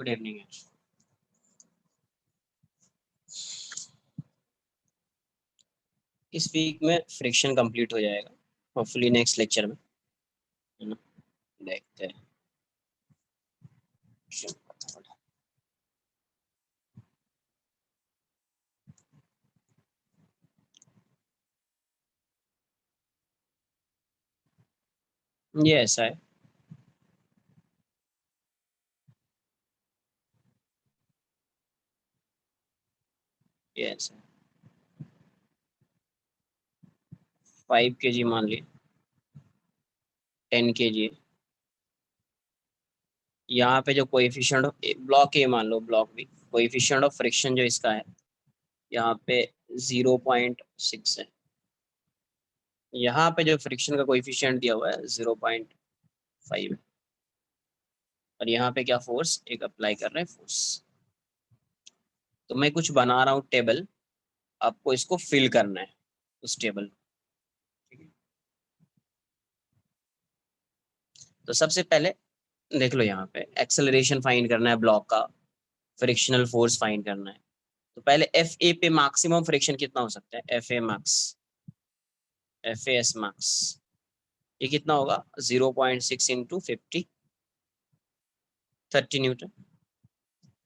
Good evening. इस week में friction complete हो जाएगा, होपफुली नेक्स्ट लेक्चर में, है ना। देखते हैं। ये ऐसा है, ये ऐसा है। 5 kg मान लिए, 10 kg। यहाँ पे जो कोएफिशिएंट ब्लॉक ए मान लो, block B, coefficient of friction जो इसका है यहाँ पे 0.6 है। यहाँ पे जो फ्रिक्शन का कोएफिशिएंट दिया हुआ है 0.5 है। और यहाँ पे क्या फोर्स एक अप्लाई कर रहे हैं फोर्स। तो मैं कुछ बना रहा हूँ टेबल, आपको इसको फिल करना है उस टेबल को, ठीक है। तो सबसे पहले देख लो, यहाँ पे एक्सेलरेशन फाइंड करना है ब्लॉक का, फ्रिक्शनल फोर्स फाइंड करना है। तो पहले एफ ए पे मैक्सिमम फ्रिक्शन कितना हो सकता है, F A max, F A S max, ये कितना होगा 0.6 इंटू 50, 30 न्यूटन।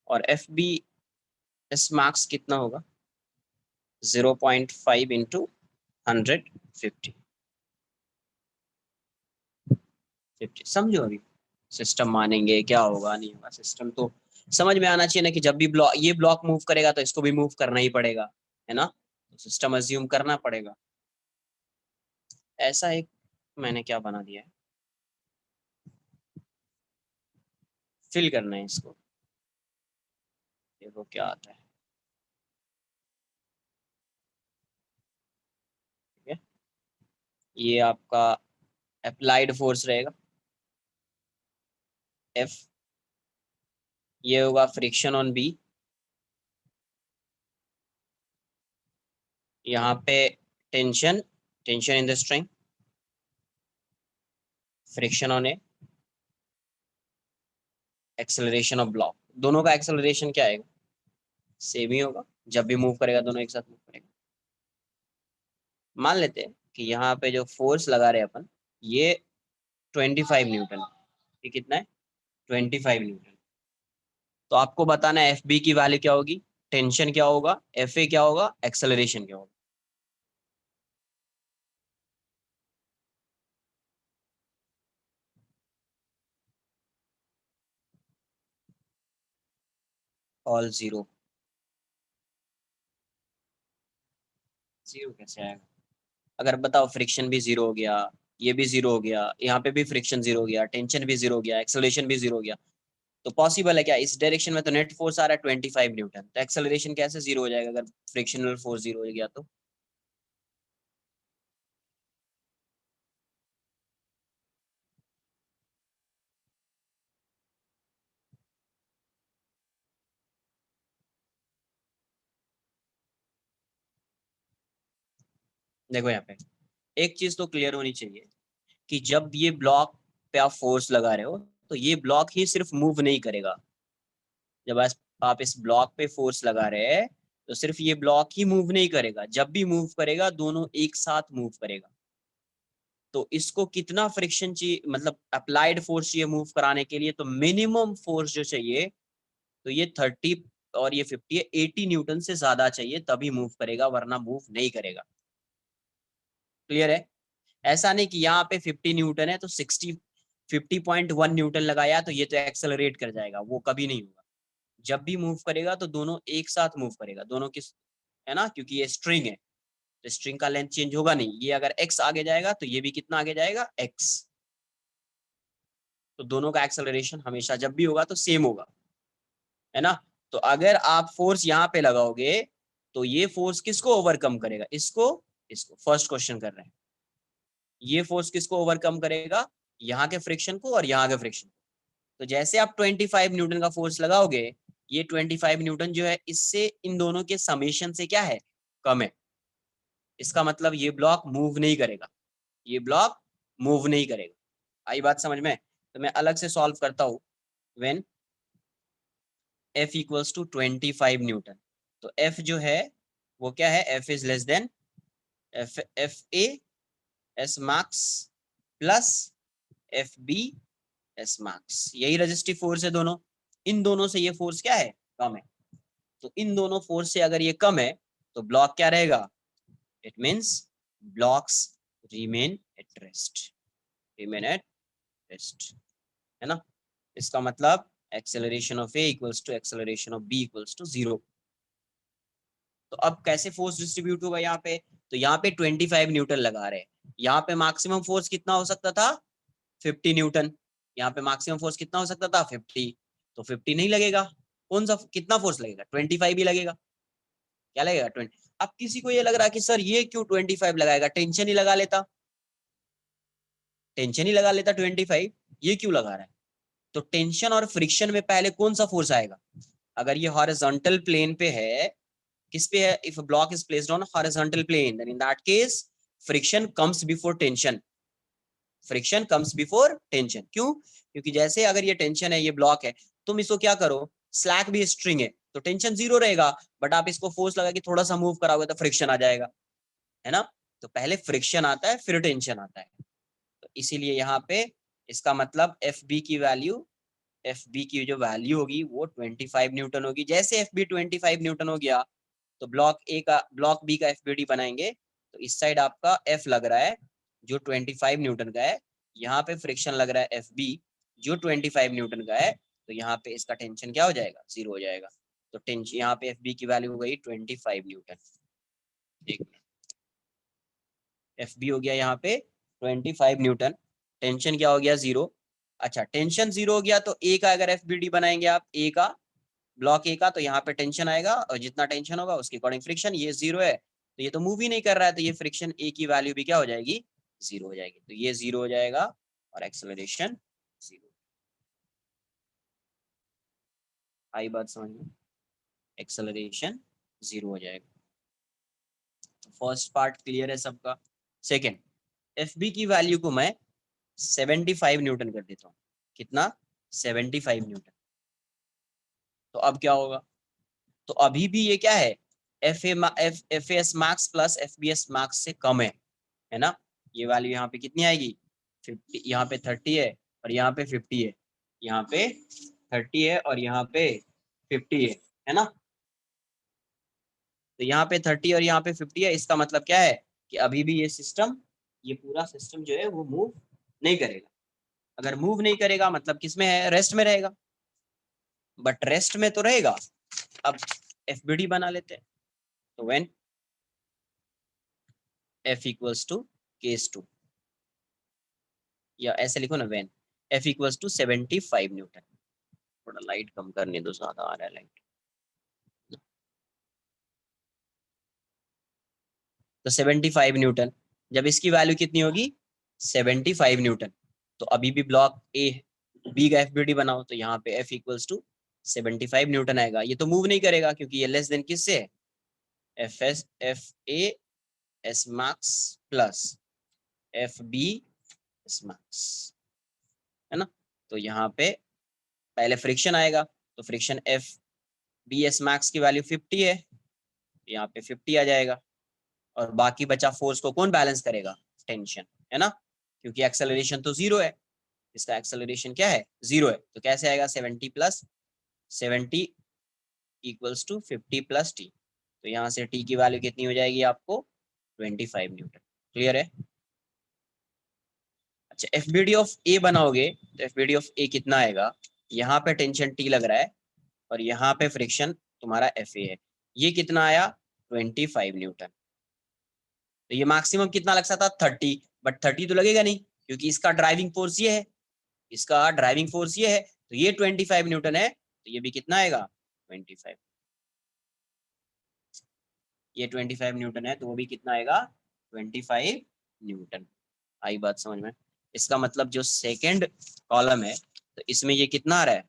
और एफ बी एस मैक्स कितना होगा 0.5 इंटू 100, 50। समझो अभी सिस्टम मानेंगे क्या होगा नहीं होगा, सिस्टम तो समझ में आना चाहिए ना कि जब भी ब्लॉक ये ब्लॉक मूव करेगा तो इसको भी मूव करना ही पड़ेगा, है ना। तो सिस्टम अज्यूम करना पड़ेगा। ऐसा एक मैंने क्या बना दिया है, फिल करना है इसको, देखो क्या आता है, ठीक है। ये आपका अप्लाइड फोर्स रहेगा एफ, ये होगा फ्रिक्शन ऑन बी, यहाँ पे tension, tension in the string, friction on A, acceleration of block. दोनों का एक्सेलरेशन क्या आएगा, सेम ही होगा, जब भी मूव करेगा दोनों एक साथ मूव करेगा। मान लेते हैं कि यहाँ पे जो फोर्स लगा रहे हैं अपन, ये 25 न्यूटन, ये कितना है 25 न्यूटन। तो आपको बताना है एफ बी की वैल्यू क्या होगी, टेंशन क्या होगा, एफ ए क्या होगा, एक्सेलरेशन क्या होगा। ऑल जीरो, जीरो कैसे आएगा। अगर बताओ फ्रिक्शन भी जीरो हो गया, ये भी जीरो हो गया, यहाँ पे भी फ्रिक्शन जीरो हो गया, टेंशन भी जीरो हो गया, एक्सेलरेशन भी जीरो हो गया, तो पॉसिबल है क्या इस डायरेक्शन में तो नेट फोर्स आ रहा है 25 न्यूटन, तो एक्सेलरेशन कैसे जीरो हो जाएगा अगर फ्रिक्शनल फोर्स जीरो हो गया तो। देखो यहाँ पे एक चीज तो क्लियर होनी चाहिए कि जब ये ब्लॉक पे आप फोर्स लगा रहे हो तो ये ब्लॉक ही सिर्फ मूव नहीं करेगा। जब आप इस ब्लॉक पे फोर्स लगा रहे हैं तो सिर्फ ये ब्लॉक ही मूव नहीं करेगा, जब भी मूव करेगा दोनों एक साथ मूव करेगा। तो इसको कितना फ्रिक्शन चाहिए, मतलब अप्लाइड फोर्स चाहिए मूव कराने के लिए, तो मिनिमम फोर्स जो चाहिए तो ये 30 और ये 50 है, 80 न्यूटन से ज्यादा चाहिए तभी मूव करेगा, वरना मूव नहीं करेगा। क्लियर है। ऐसा नहीं कि यहाँ पे 50 न्यूटन है तो 50.1 न्यूटन लगाया तो ये तो एक्सेलरेट कर जाएगा, वो कभी नहीं होगा। जब भी मूव करेगा तो दोनों एक साथ मूव करेगा, दोनों किस, है ना, क्योंकि ये स्ट्रिंग है तो स्ट्रिंग का लेंथ चेंज होगा नहीं। ये अगर x आगे जाएगा तो ये भी कितना आगे जाएगा x, तो दोनों का एक्सेलरेशन हमेशा जब भी होगा तो सेम होगा, है ना। तो अगर आप फोर्स यहाँ पे लगाओगे तो ये फोर्स किसको ओवरकम करेगा, इसको, इसको फर्स्ट क्वेश्चन कर रहे हैं। ये फोर्स किसको ओवरकम करेगा, यहाँ के फ्रिक्शन को और यहाँ के फ्रिक्शन। तो जैसे आप 25 न्यूटन का फोर्स लगाओगे, ये 25 न्यूटन जो है इससे इन दोनों के समेशन से क्या है, कम है। इसका मतलब ये ब्लॉक मूव नहीं करेगा, ये ब्लॉक मूव नहीं करेगा। आई बात समझ में। तो मैं अलग से सॉल्व करता हूँ। When F equals to 25 newton. तो F जो है वो क्या है, F is less than F A S max plus F B S max. यही रेजिस्टिव फोर्स है दोनों। इन दोनों से ये फोर्स क्या है, कम है। तो इन दोनों फोर्स से अगर ये कम है तो ब्लॉक क्या रहेगा, it means blocks remain at rest, remain at rest, है ना। इसका मतलब acceleration of A equals to acceleration of B equals to 0। तो अब कैसे फोर्स डिस्ट्रीब्यूट होगा यहाँ पे, तो यहाँ पे 25 न्यूटन लगा रहे हैं, यहाँ पे मैक्सिमम फोर्स कितना हो सकता था 50 न्यूटन, यहाँ पे मैक्सिमम फोर्स कितना हो सकता था 50। तो 50 नहीं लगेगा, कौन सा कितना फोर्स लगेगा 25 ही लगेगा। क्या लगेगा 20। अब किसी को ये लग रहा है कि सर ये क्यों 25 लगाएगा, टेंशन ही लगा लेता, टेंशन ही लगा लेता 25, ये क्यों लगा रहा है। तो टेंशन और फ्रिक्शन में पहले कौन सा फोर्स आएगा, अगर ये हॉरिजॉन्टल प्लेन पे है, किस पे है, if block is placed on horizontal plane then in that case friction comes before tension, friction comes before tension. क्यों, क्योंकि जैसे अगर ये टेंशन है, ये ब्लॉक है, तुम इसको क्या करो, स्लैक भी स्ट्रिंग है तो टेंशन 0 रहेगा, बट आप इसको फोर्स लगा के थोड़ा सा मूव कराओगे तो फ्रिक्शन आ जाएगा, है ना। तो पहले फ्रिक्शन आता है फिर टेंशन आता है। तो इसीलिए यहाँ पे इसका मतलब एफ बी की वैल्यू, एफ बी की जो वैल्यू होगी वो 25 न्यूटन होगी। जैसे एफ बी 25 न्यूटन हो गया तो ब्लॉक ए का, ब्लॉक बी का एफ बी डी बनाएंगे, तो इस साइड आपका एफ लग रहा है जो 25 न्यूटन का है, यहाँ पे फ्रिक्शन लग रहा है एफ बी जो 25 न्यूटन का है, तो यहाँ पे इसका टेंशन क्या हो जाएगा, 0 हो जाएगा। तो टेंशन यहाँ पे एफ बी की वैल्यू हो गई 25 न्यूटन, एफ बी हो गया यहाँ पे 25 न्यूटन, टेंशन क्या हो गया 0। अच्छा टेंशन 0 हो गया तो ए का अगर एफ बी डी बनाएंगे आप, ए का ब्लॉक ए का, तो यहाँ पे टेंशन आएगा और जितना टेंशन होगा उसके अकॉर्डिंग फ्रिक्शन, ये 0 है तो ये तो मूव ही नहीं कर रहा है, तो ये फ्रिक्शन ए की वैल्यू भी क्या हो जाएगी, 0 हो जाएगी। तो ये 0 हो जाएगा और एक्सेलरेशन 0। आई बात समझ में, एक्सेलरेशन 0 हो जाएगा। फर्स्ट पार्ट क्लियर है सबका। सेकेंड, एफ बी की वैल्यू को मैं 75 न्यूटन कर देता हूँ, कितना 75 न्यूटन। तो अब क्या होगा, तो अभी भी ये क्या है, F S max plus F B S max से कम है ना। ये वैल्यू यहाँ पे कितनी आएगी 50, यहाँ पे 30 है और यहाँ पे 50 है, यहाँ पे 30 है और यहाँ पे 50 है ना। तो यहाँ पे 30 और यहाँ पे 50 है, इसका मतलब क्या है कि अभी भी ये सिस्टम, ये पूरा सिस्टम जो है वो मूव नहीं करेगा। अगर मूव नहीं करेगा मतलब किसमें है, रेस्ट में रहेगा, बट रेस्ट में तो रहेगा। अब एफ बी डी बना लेते हैं, तो when F equals to case 2, या ऐसे लिखो ना, when F equals to 75 newton. थोड़ा लाइट कम करने दो, ज्यादा आ रहा है लाइट। तो 75 न्यूटन, जब इसकी वैल्यू कितनी होगी 75 न्यूटन, तो अभी भी ब्लॉक ए बी का एफ बी डी बनाओ, तो यहाँ पे एफ इक्वल्स टू 75 न्यूटन आएगा। ये तो मूव नहीं करेगा क्योंकि ये लेस देन किससे है, F S F A S max plus F B S max, है ना। तो यहाँ पे पहले फ्रिक्शन आएगा, तो friction F B S max की वैल्यू 50 है, यहाँ पे 50 आ जाएगा, और बाकी बचा फोर्स को कौन बैलेंस करेगा, टेंशन, है ना। क्योंकि एक्सेलरेशन तो 0 है, इसका एक्सेलरेशन क्या है 0 है, तो कैसे आएगा 70 plus 70 equals to 50 plus T. तो यहाँ से टी की वैल्यू कितनी हो जाएगी आपको 25 न्यूटन। क्लियर है। अच्छा एफ बी डी ऑफ ए बनाओगे तो एफ बी डी ऑफ ए कितना आएगा, यहाँ पे टेंशन टी लग रहा है और यहाँ पे फ्रिक्शन तुम्हारा एफ ए है, ये कितना आया 25 न्यूटन। तो ये मैक्सिमम कितना लग सकता 30, बट 30 तो लगेगा नहीं क्योंकि इसका ड्राइविंग फोर्स ये है, इसका ड्राइविंग फोर्स ये है, तो ये 25 न्यूटन है, तो ये भी कितना आएगा 25, ये 25 न्यूटन है तो वो भी कितना आएगा 25 न्यूटन। आई बात समझ में। इसका मतलब जो सेकंड कॉलम है तो इसमें ये कितना आ रहा है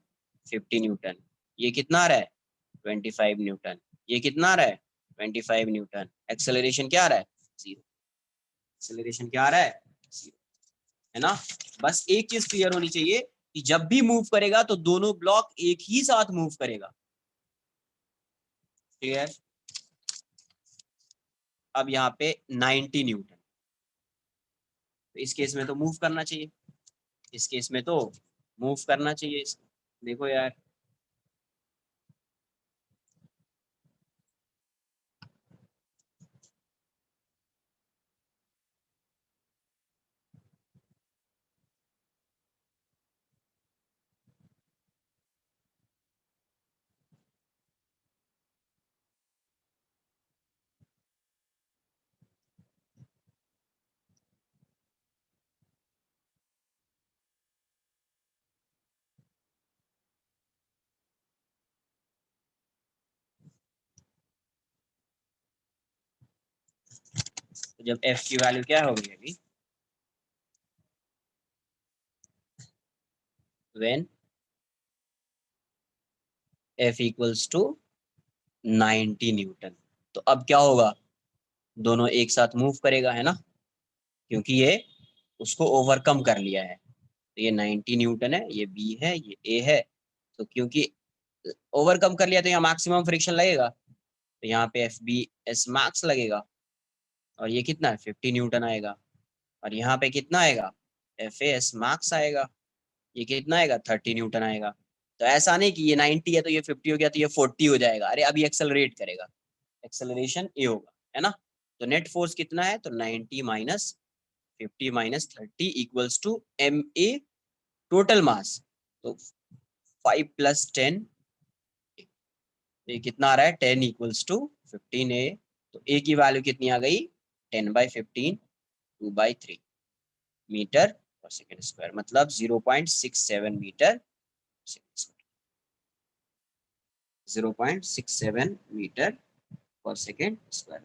50 न्यूटन, ये कितना आ रहा है 25 न्यूटन, ये कितना आ रहा है 25 न्यूटन। एक्सेलरेशन क्या आ रहा है 0, एक्सेलरेशन क्या आ रहा है 0, है ना। बस एक चीज क्लियर होनी चाहिए कि जब भी मूव करेगा तो दोनों ब्लॉक एक ही साथ मूव करेगा, क्लियर। अब यहाँ पे 90 न्यूटन, तो इस केस में तो मूव करना चाहिए, इस केस में तो मूव करना चाहिए। देखो यार, तो जब एफ की वैल्यू क्या होगी अभी, when F equals to 90 newton, तो अब क्या होगा, दोनों एक साथ मूव करेगा, है ना, क्योंकि ये उसको ओवरकम कर लिया है। तो ये 90 न्यूटन है, ये बी है, ये ए है, तो क्योंकि ओवरकम कर लिया तो यहाँ मैक्सिमम फ्रिक्शन लगेगा, तो यहाँ पे एफ बी एस मैक्स लगेगा, और ये कितना है 50 न्यूटन आएगा, और यहाँ पे कितना आएगा एफ ए एस मैक्स आएगा, ये कितना आएगा 30 न्यूटन आएगा। तो ऐसा नहीं कि ये 90 है तो ये 50 हो गया तो ये 40 हो जाएगा, अरे अभी एक्सेलरेट करेगा, एक्सेलरेशन ए होगा, है ना। तो नेट फोर्स कितना है, तो 90 minus 50 minus 30 equals to M A total mass, तो 5 प्लस 10, ये कितना आ रहा है 10 इक्वल्स टू 15 ए, तो ए की वैल्यू कितनी आ गई 10/15 2/3 मीटर पर सेकेंड स्क्वायर, मतलब 0.67 मीटर 0.67 मीटर पर सेकेंड स्क्वायर।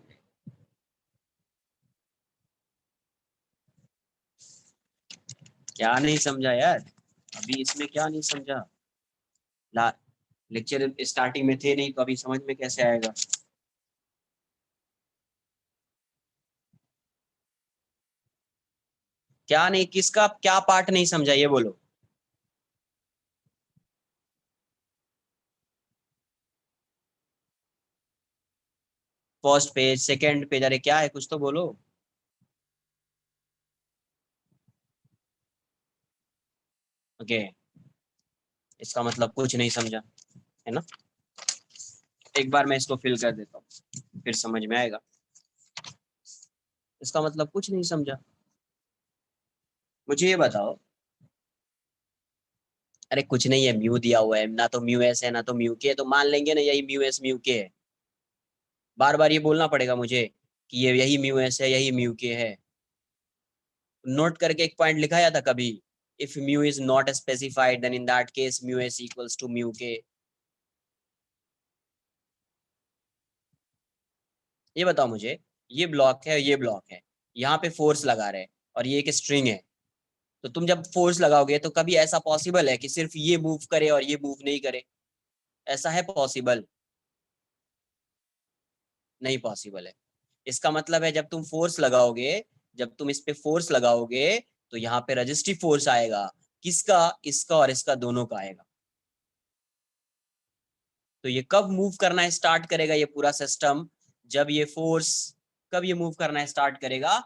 क्या नहीं समझा यार, अभी इसमें क्या नहीं समझा, लेक्चर स्टार्टिंग में थे नहीं तो अभी समझ में कैसे आएगा। क्या नहीं, किसका क्या पार्ट नहीं समझा ये बोलो। फर्स्ट पेज, सेकंड पेज, अरे क्या है कुछ तो बोलो। ओके, इसका मतलब कुछ नहीं समझा, है ना। एक बार मैं इसको फिल कर देता हूँ फिर समझ में आएगा। इसका मतलब कुछ नहीं समझा, मुझे ये बताओ। अरे कुछ नहीं है, म्यू दिया हुआ है, ना तो म्यू एस है ना तो म्यू के है, तो मान लेंगे ना यही म्यू एस म्यू के है। बार बार ये बोलना पड़ेगा मुझे कि ये यही म्यू एस है यही म्यू के है। नोट करके एक पॉइंट लिखाया था कभी, if mu is not specified then in that case mu S equals to mu K. ये बताओ मुझे, ये ब्लॉक है ये ब्लॉक है, यहाँ पे फोर्स लगा रहे हैं और ये एक स्ट्रिंग है, तो तुम जब फोर्स लगाओगे तो कभी ऐसा पॉसिबल है कि सिर्फ ये मूव करे और ये मूव नहीं करे, ऐसा है पॉसिबल? नहीं पॉसिबल है। इसका मतलब है जब तुम फोर्स लगाओगे, जब तुम इस पे फोर्स लगाओगे तो यहाँ पे रजिस्टिव फोर्स आएगा, किसका, इसका और इसका दोनों का आएगा। तो ये कब मूव करना स्टार्ट करेगा ये पूरा सिस्टम, जब ये फोर्स, कब ये मूव करना स्टार्ट करेगा,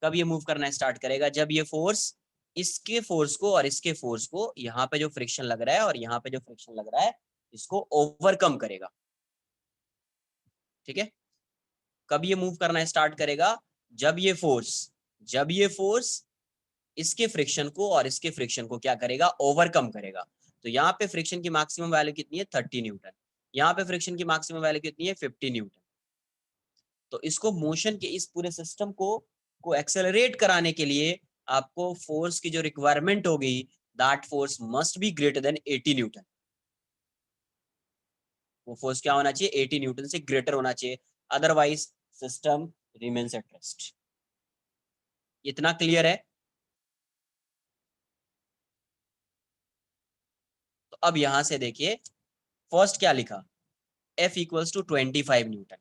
कब ये मूव करना स्टार्ट करेगा, जब ये फोर्स इसके फोर्स को और इसके फोर्स को, यहाँ पे जो फ्रिक्शन लग रहा है और यहाँ पे जो फ्रिक्शन लग रहा है, इसको ओवरकम करेगा। ठीक है, कब ये मूव करना स्टार्ट करेगा, जब ये फोर्स, जब ये फोर्स इसके फ्रिक्शन को और इसके फ्रिक्शन को क्या करेगा, ओवरकम करेगा। तो यहाँ पे फ्रिक्शन की मैक्सिमम वैल्यू कितनी है 30 न्यूटन, यहाँ पे फ्रिक्शन की मैक्सिमम वैल्यू कितनी है 50 न्यूटन। तो इसको मोशन के इस पूरे सिस्टम को एक्सेलरेट कराने के लिए आपको फोर्स की जो रिक्वायरमेंट होगी, that force must be greater then 80 Newton. वो फोर्स क्या होना चाहिए, 80 न्यूटन से ग्रेटर होना चाहिए, otherwise system remains at rest. इतना क्लियर है। तो अब यहां से देखिए, फर्स्ट क्या लिखा, F इक्वल्स टू 25 न्यूटन।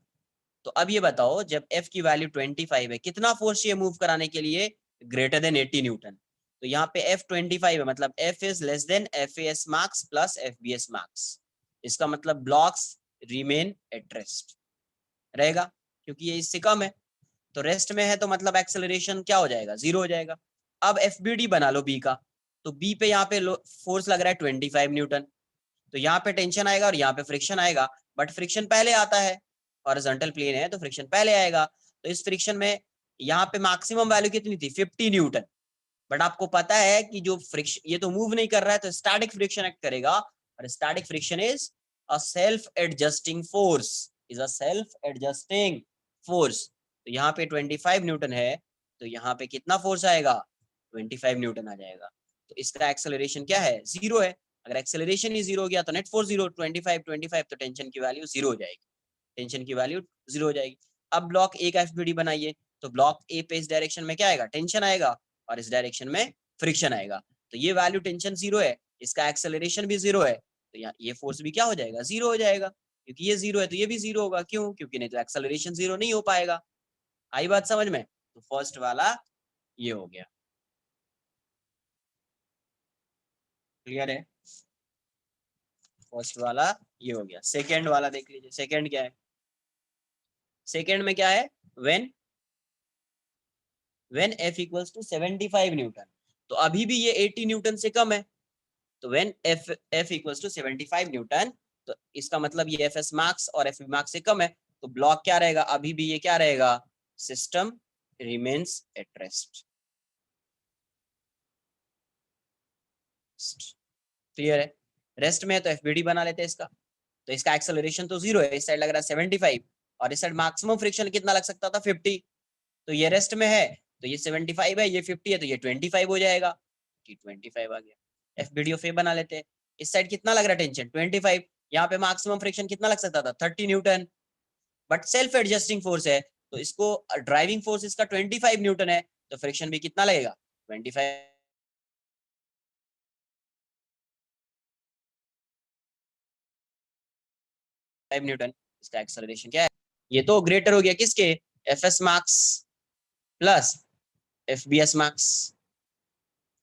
तो अब ये बताओ जब F की वैल्यू 25 है, कितना फोर्स चाहिए मूव कराने के लिए, ग्रेटर देन 80 न्यूटन। तो यहाँ पे F 25 है, मतलब F is less then FAS max plus FBS max. इसका मतलब ब्लॉक्स रिमेन एट रेस्ट रहेगा, क्योंकि ये इससे कम है। तो रेस्ट में है तो मतलब एक्सेलरेशन क्या हो जाएगा, 0 हो जाएगा। अब एफबीडी बना लो बी का, तो बी पे यहाँ पे फोर्स लग रहा है 25 न्यूटन, तो यहाँ पे टेंशन आएगा और यहाँ पे फ्रिक्शन आएगा, बट फ्रिक्शन पहले आता है, हॉरिजॉन्टल प्लेन है तो फ्रिक्शन पहले आएगा। तो इस फ्रिक्शन में यहाँ पे मैक्सिमम वैल्यू कितनी थी, 50 न्यूटन, बट आपको पता है कि जो फ्रिक्शन, ये तो मूव नहीं कर रहा है तो स्टैटिक फ्रिक्शन एक्ट करेगा, और static friction is a self adjusting force, is a self adjusting force. तो यहाँ पे 25 न्यूटन है, तो यहाँ पे कितना फोर्स आएगा, 25 न्यूटन आ जाएगा। तो इसका एक्सेलरेशन क्या है, 0 है। अगर एक्सेलरेशन ही 0 हो गया तो नेट फोर्स 0, 25 तो टेंशन की वैल्यू 0 हो जाएगी, टेंशन की वैल्यू 0 हो जाएगी। अब ब्लॉक ए का एफबीडी बनाइए, तो ब्लॉक ए पे इस डायरेक्शन में क्या आएगा, टेंशन आएगा, और इस डायरेक्शन में फ्रिक्शन आएगा। तो ये वैल्यू टेंशन 0 है, इसका एक्सेलरेशन भी 0 है, तो यहाँ ये फोर्स भी क्या हो जाएगा, 0 हो जाएगा, क्योंकि ये 0 है तो ये भी 0 होगा। क्यों, क्योंकि नहीं तो एक्सेलरेशन 0 नहीं हो पाएगा। आई बात समझ में? तो फर्स्ट वाला ये हो गया, क्लियर है? फर्स्ट वाला ये हो गया। सेकेंड वाला देख लीजिए, सेकेंड क्या है, सेकेंड में क्या है, when F equals to 75 newton, तो अभी भी ये 80 न्यूटन से कम है। तो when F equals to 75 newton, तो इसका मतलब ये Fs मैक्स और Fv मैक्स से कम है, तो ब्लॉक क्या रहेगा, अभी भी ये क्या रहेगा, system remains at rest. Clear है? रेस्ट में है तो एफबीडी बना लेते हैं इसका। तो इसका एक्सेलरेशन तो 0 है, इस साइड लग रहा है 75, और इस साइड मैक्सिमम फ्रिक्शन कितना लग सकता था, 50। तो ये रेस्ट में है तो ये 75 है, ये 50 है तो ये 25 हो जाएगा, 25 आ गया। एफबीडी ऑफ ए बना लेते हैं। इस साइड कितना लग रहा है टेंशन, 25, यहाँ पे मैक्सिमम फ्रिक्शन कितना लग सकता था, 30 Newton, but self adjusting force है, तो इसको ड्राइविंग फोर्स इसका 25 न्यूटन है, तो फ्रिक्शन भी कितना लगेगा, 25 न्यूटन। इसका एक्सेलरेशन क्या है, ये तो ग्रेटर हो गया किसके, F S max plus F B S max,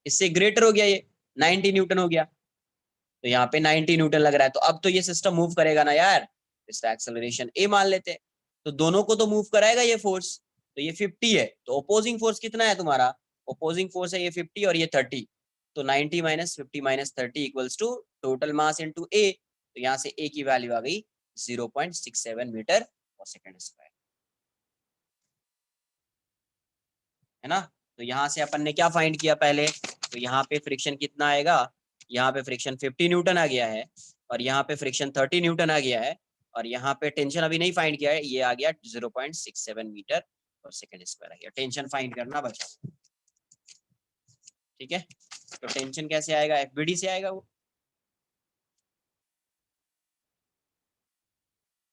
इससे ग्रेटर हो गया, ये 90 न्यूटन हो गया, तो यहाँ पे 90 न्यूटन लग रहा है। तो अब तो ये सिस्टम मूव करेगा ना यार, इसका एक्सेलरेशन ए मान लेते हैं, तो दोनों को तो मूव कराएगा ये फोर्स। तो ये 50 है, तो ओपोजिंग फोर्स कितना है तुम्हारा, ओपोजिंग फोर्स है ये 50 और ये 30, तो 90 minus 50 minus 30 equals to total mass into A. तो यहाँ से ए की वैल्यू आ गई 0.67 मीटर पर सेकंड स्क्वायर, है ना? तो यहाँ से अपन ने क्या फाइंड किया पहले, तो यहाँ पे फ्रिक्शन कितना आएगा, यहाँ पे फ्रिक्शन 50 न्यूटन आ गया है, और यहाँ पे फ्रिक्शन 30 न्यूटन आ गया है, और यहाँ पे टेंशन अभी नहीं फाइंड किया है, ये आ गया 0.67 मीटर पर सेकंड स्क्वायर आ गया। टेंशन फाइंड करना बचा, ठीक है? तो टेंशन कैसे आएगा, एफबीडी से आएगा वो,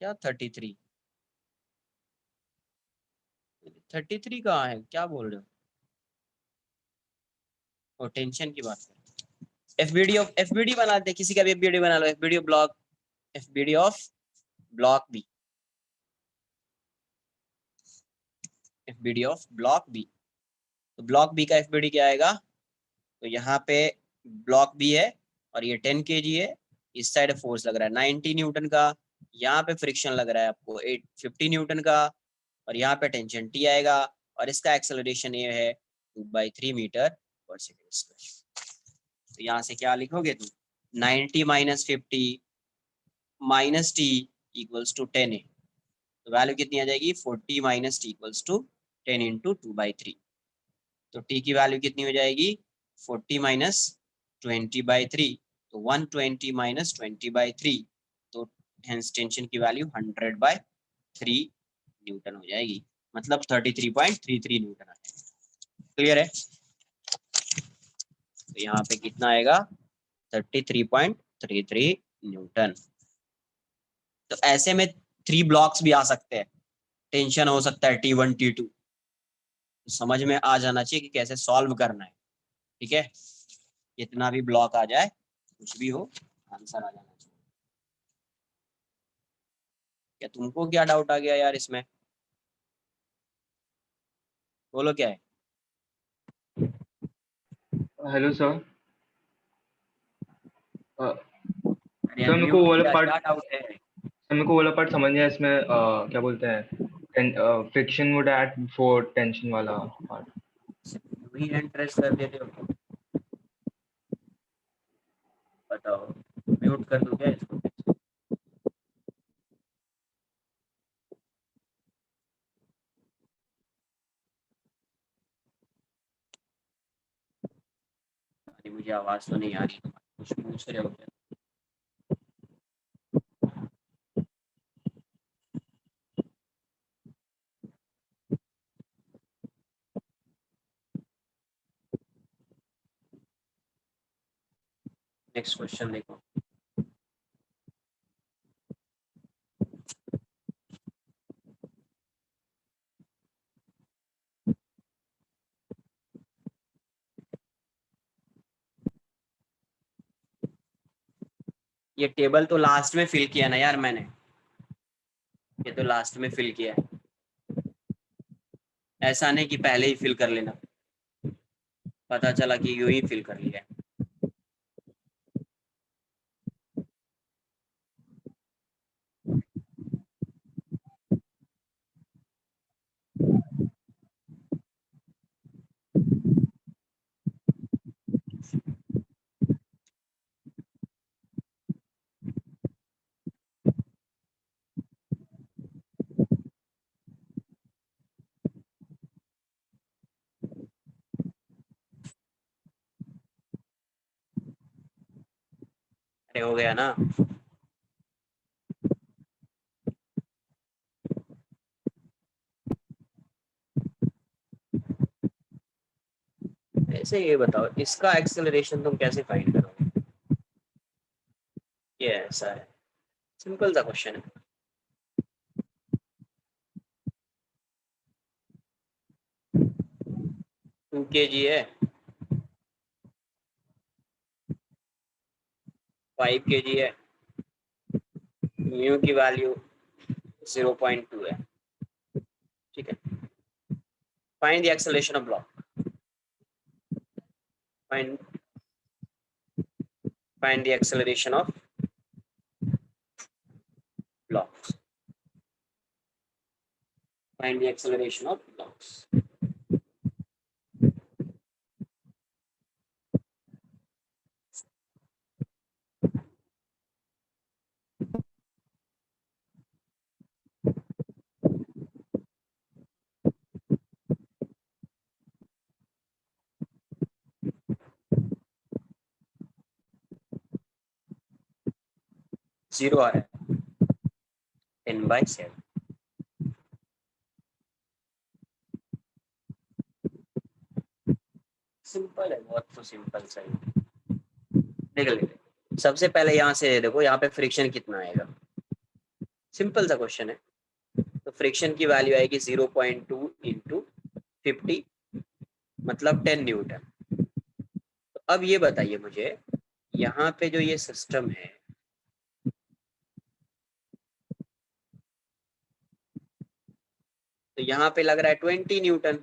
क्या 33 कहाँ है, क्या बोल रहे हो? और टेंशन की बात कर, एफबीडी बना दे, किसी का भी एफबीडी बना लो, FBD of block B, FBD of block B. तो ब्लॉक बी का एफबीडी क्या आएगा, तो यहाँ पे ब्लॉक बी है और ये 10 kg है, इस साइड फोर्स लग रहा है 90 न्यूटन का, यहाँ पे फ्रिक्शन लग रहा है आपको 850 न्यूटन का, और यहाँ पे टेंशन टी आएगा, और इसका एक्सेलरेशन ये है 2/3 मीटर पर सेकंड स्क्वायर। तो यहाँ से क्या लिखोगे तुम, 90 minus 50 minus T equals to 10 है, तो वैल्यू कितनी आ जाएगी, 40 minus T equals to 10 into 2/3। तो टी की वैल्यू कितनी हो जाएगी, 40 माइनस 20/3, तो 120 माइनस 20/3, तो हेंस टेंशन की वैल्यू 100/3 न्यूटन हो जाएगी, मतलब 33.33 न्यूटन आ जाएगा। क्लियर है? तो यहाँ पे कितना आएगा, 33.33 न्यूटन। तो ऐसे में 3 ब्लॉक्स भी आ सकते हैं, टेंशन हो सकता है T1 T2, तो समझ में आ जाना चाहिए कि कैसे सॉल्व करना है, ठीक है? कितना भी ब्लॉक आ जाए, कुछ भी हो, आंसर आ जाना चाहिए। क्या तुमको क्या डाउट आ गया यार इसमें, बोलो क्या है? Hello sir. अरे सर मेरे को म्यूट वाला क्या पार्ट, क्या डाउट है? मेरे को वाला पार्ट समझ गया इसमें क्या बोलते हैं friction would add before tension वाला पार्ट। वही इंटरेस्ट कर देते हो, बताओ म्यूट कर दूं क्या इसको? अरे मुझे आवाज तो नहीं आ रही, कुछ पूछ रहे हो क्या? नेक्स्ट क्वेश्चन देखो। ये टेबल तो लास्ट में फिल किया ना यार मैंने, ये तो लास्ट में फिल किया है, ऐसा नहीं कि पहले ही फिल कर लेना, पता चला कि यूं ही फिल कर लिया है। अरे हो गया ना? ऐसे ये बताओ इसका एक्सेलरेशन तुम कैसे फाइंड करोगे? ये ऐसा है, सिंपल सा क्वेश्चन है। 2 kg है, 5 kg है, म्यू की वैल्यू 0.2 है, ठीक है। Find the acceleration of block, find find the acceleration of blocks, find the acceleration of blocks. 0 आ रहा है, 10/7। सिंपल है बहुत, तो सिंपल सा ही देख लेते। सबसे पहले यहाँ से देखो, यहाँ पे फ्रिक्शन कितना आएगा, सिंपल सा क्वेश्चन है। तो फ्रिक्शन की वैल्यू आएगी 0.2 इंटू 50, मतलब 10 न्यूटन। तो अब ये बताइए मुझे, यहाँ पे जो ये सिस्टम है, तो यहाँ पे लग रहा है 20 न्यूटन,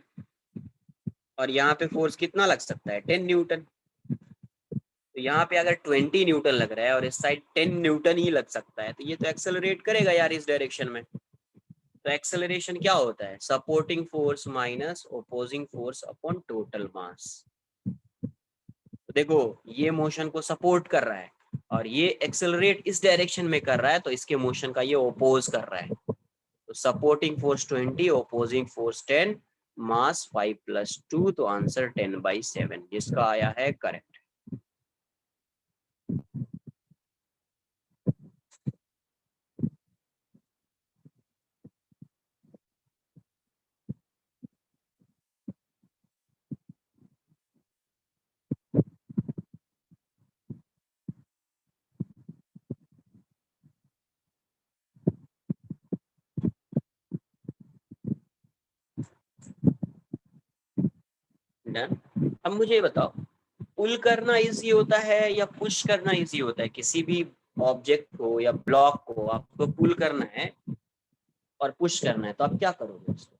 और यहाँ पे फोर्स कितना लग सकता है, 10 न्यूटन। तो यहाँ पे अगर 20 न्यूटन लग रहा है और इस साइड 10 न्यूटन ही लग सकता है, तो ये तो एक्सेलरेट करेगा यार इस डायरेक्शन में। तो एक्सेलरेशन क्या होता है, supporting force minus opposing force upon total mass. तो देखो ये मोशन को सपोर्ट कर रहा है और ये एक्सेलरेट इस डायरेक्शन में कर रहा है, तो इसके मोशन का ये ओपोज कर रहा है। तो सपोर्टिंग फोर्स 20, ओपोजिंग फोर्स 10, मास 5+2, तो आंसर 10/7 जिसका आया है करेक्ट। डन। अब मुझे बताओ, पुल करना इजी होता है या पुश करना इजी होता है? किसी भी ऑब्जेक्ट को या ब्लॉक को आपको पुल करना है और पुश करना है, तो आप क्या करोगे उसको?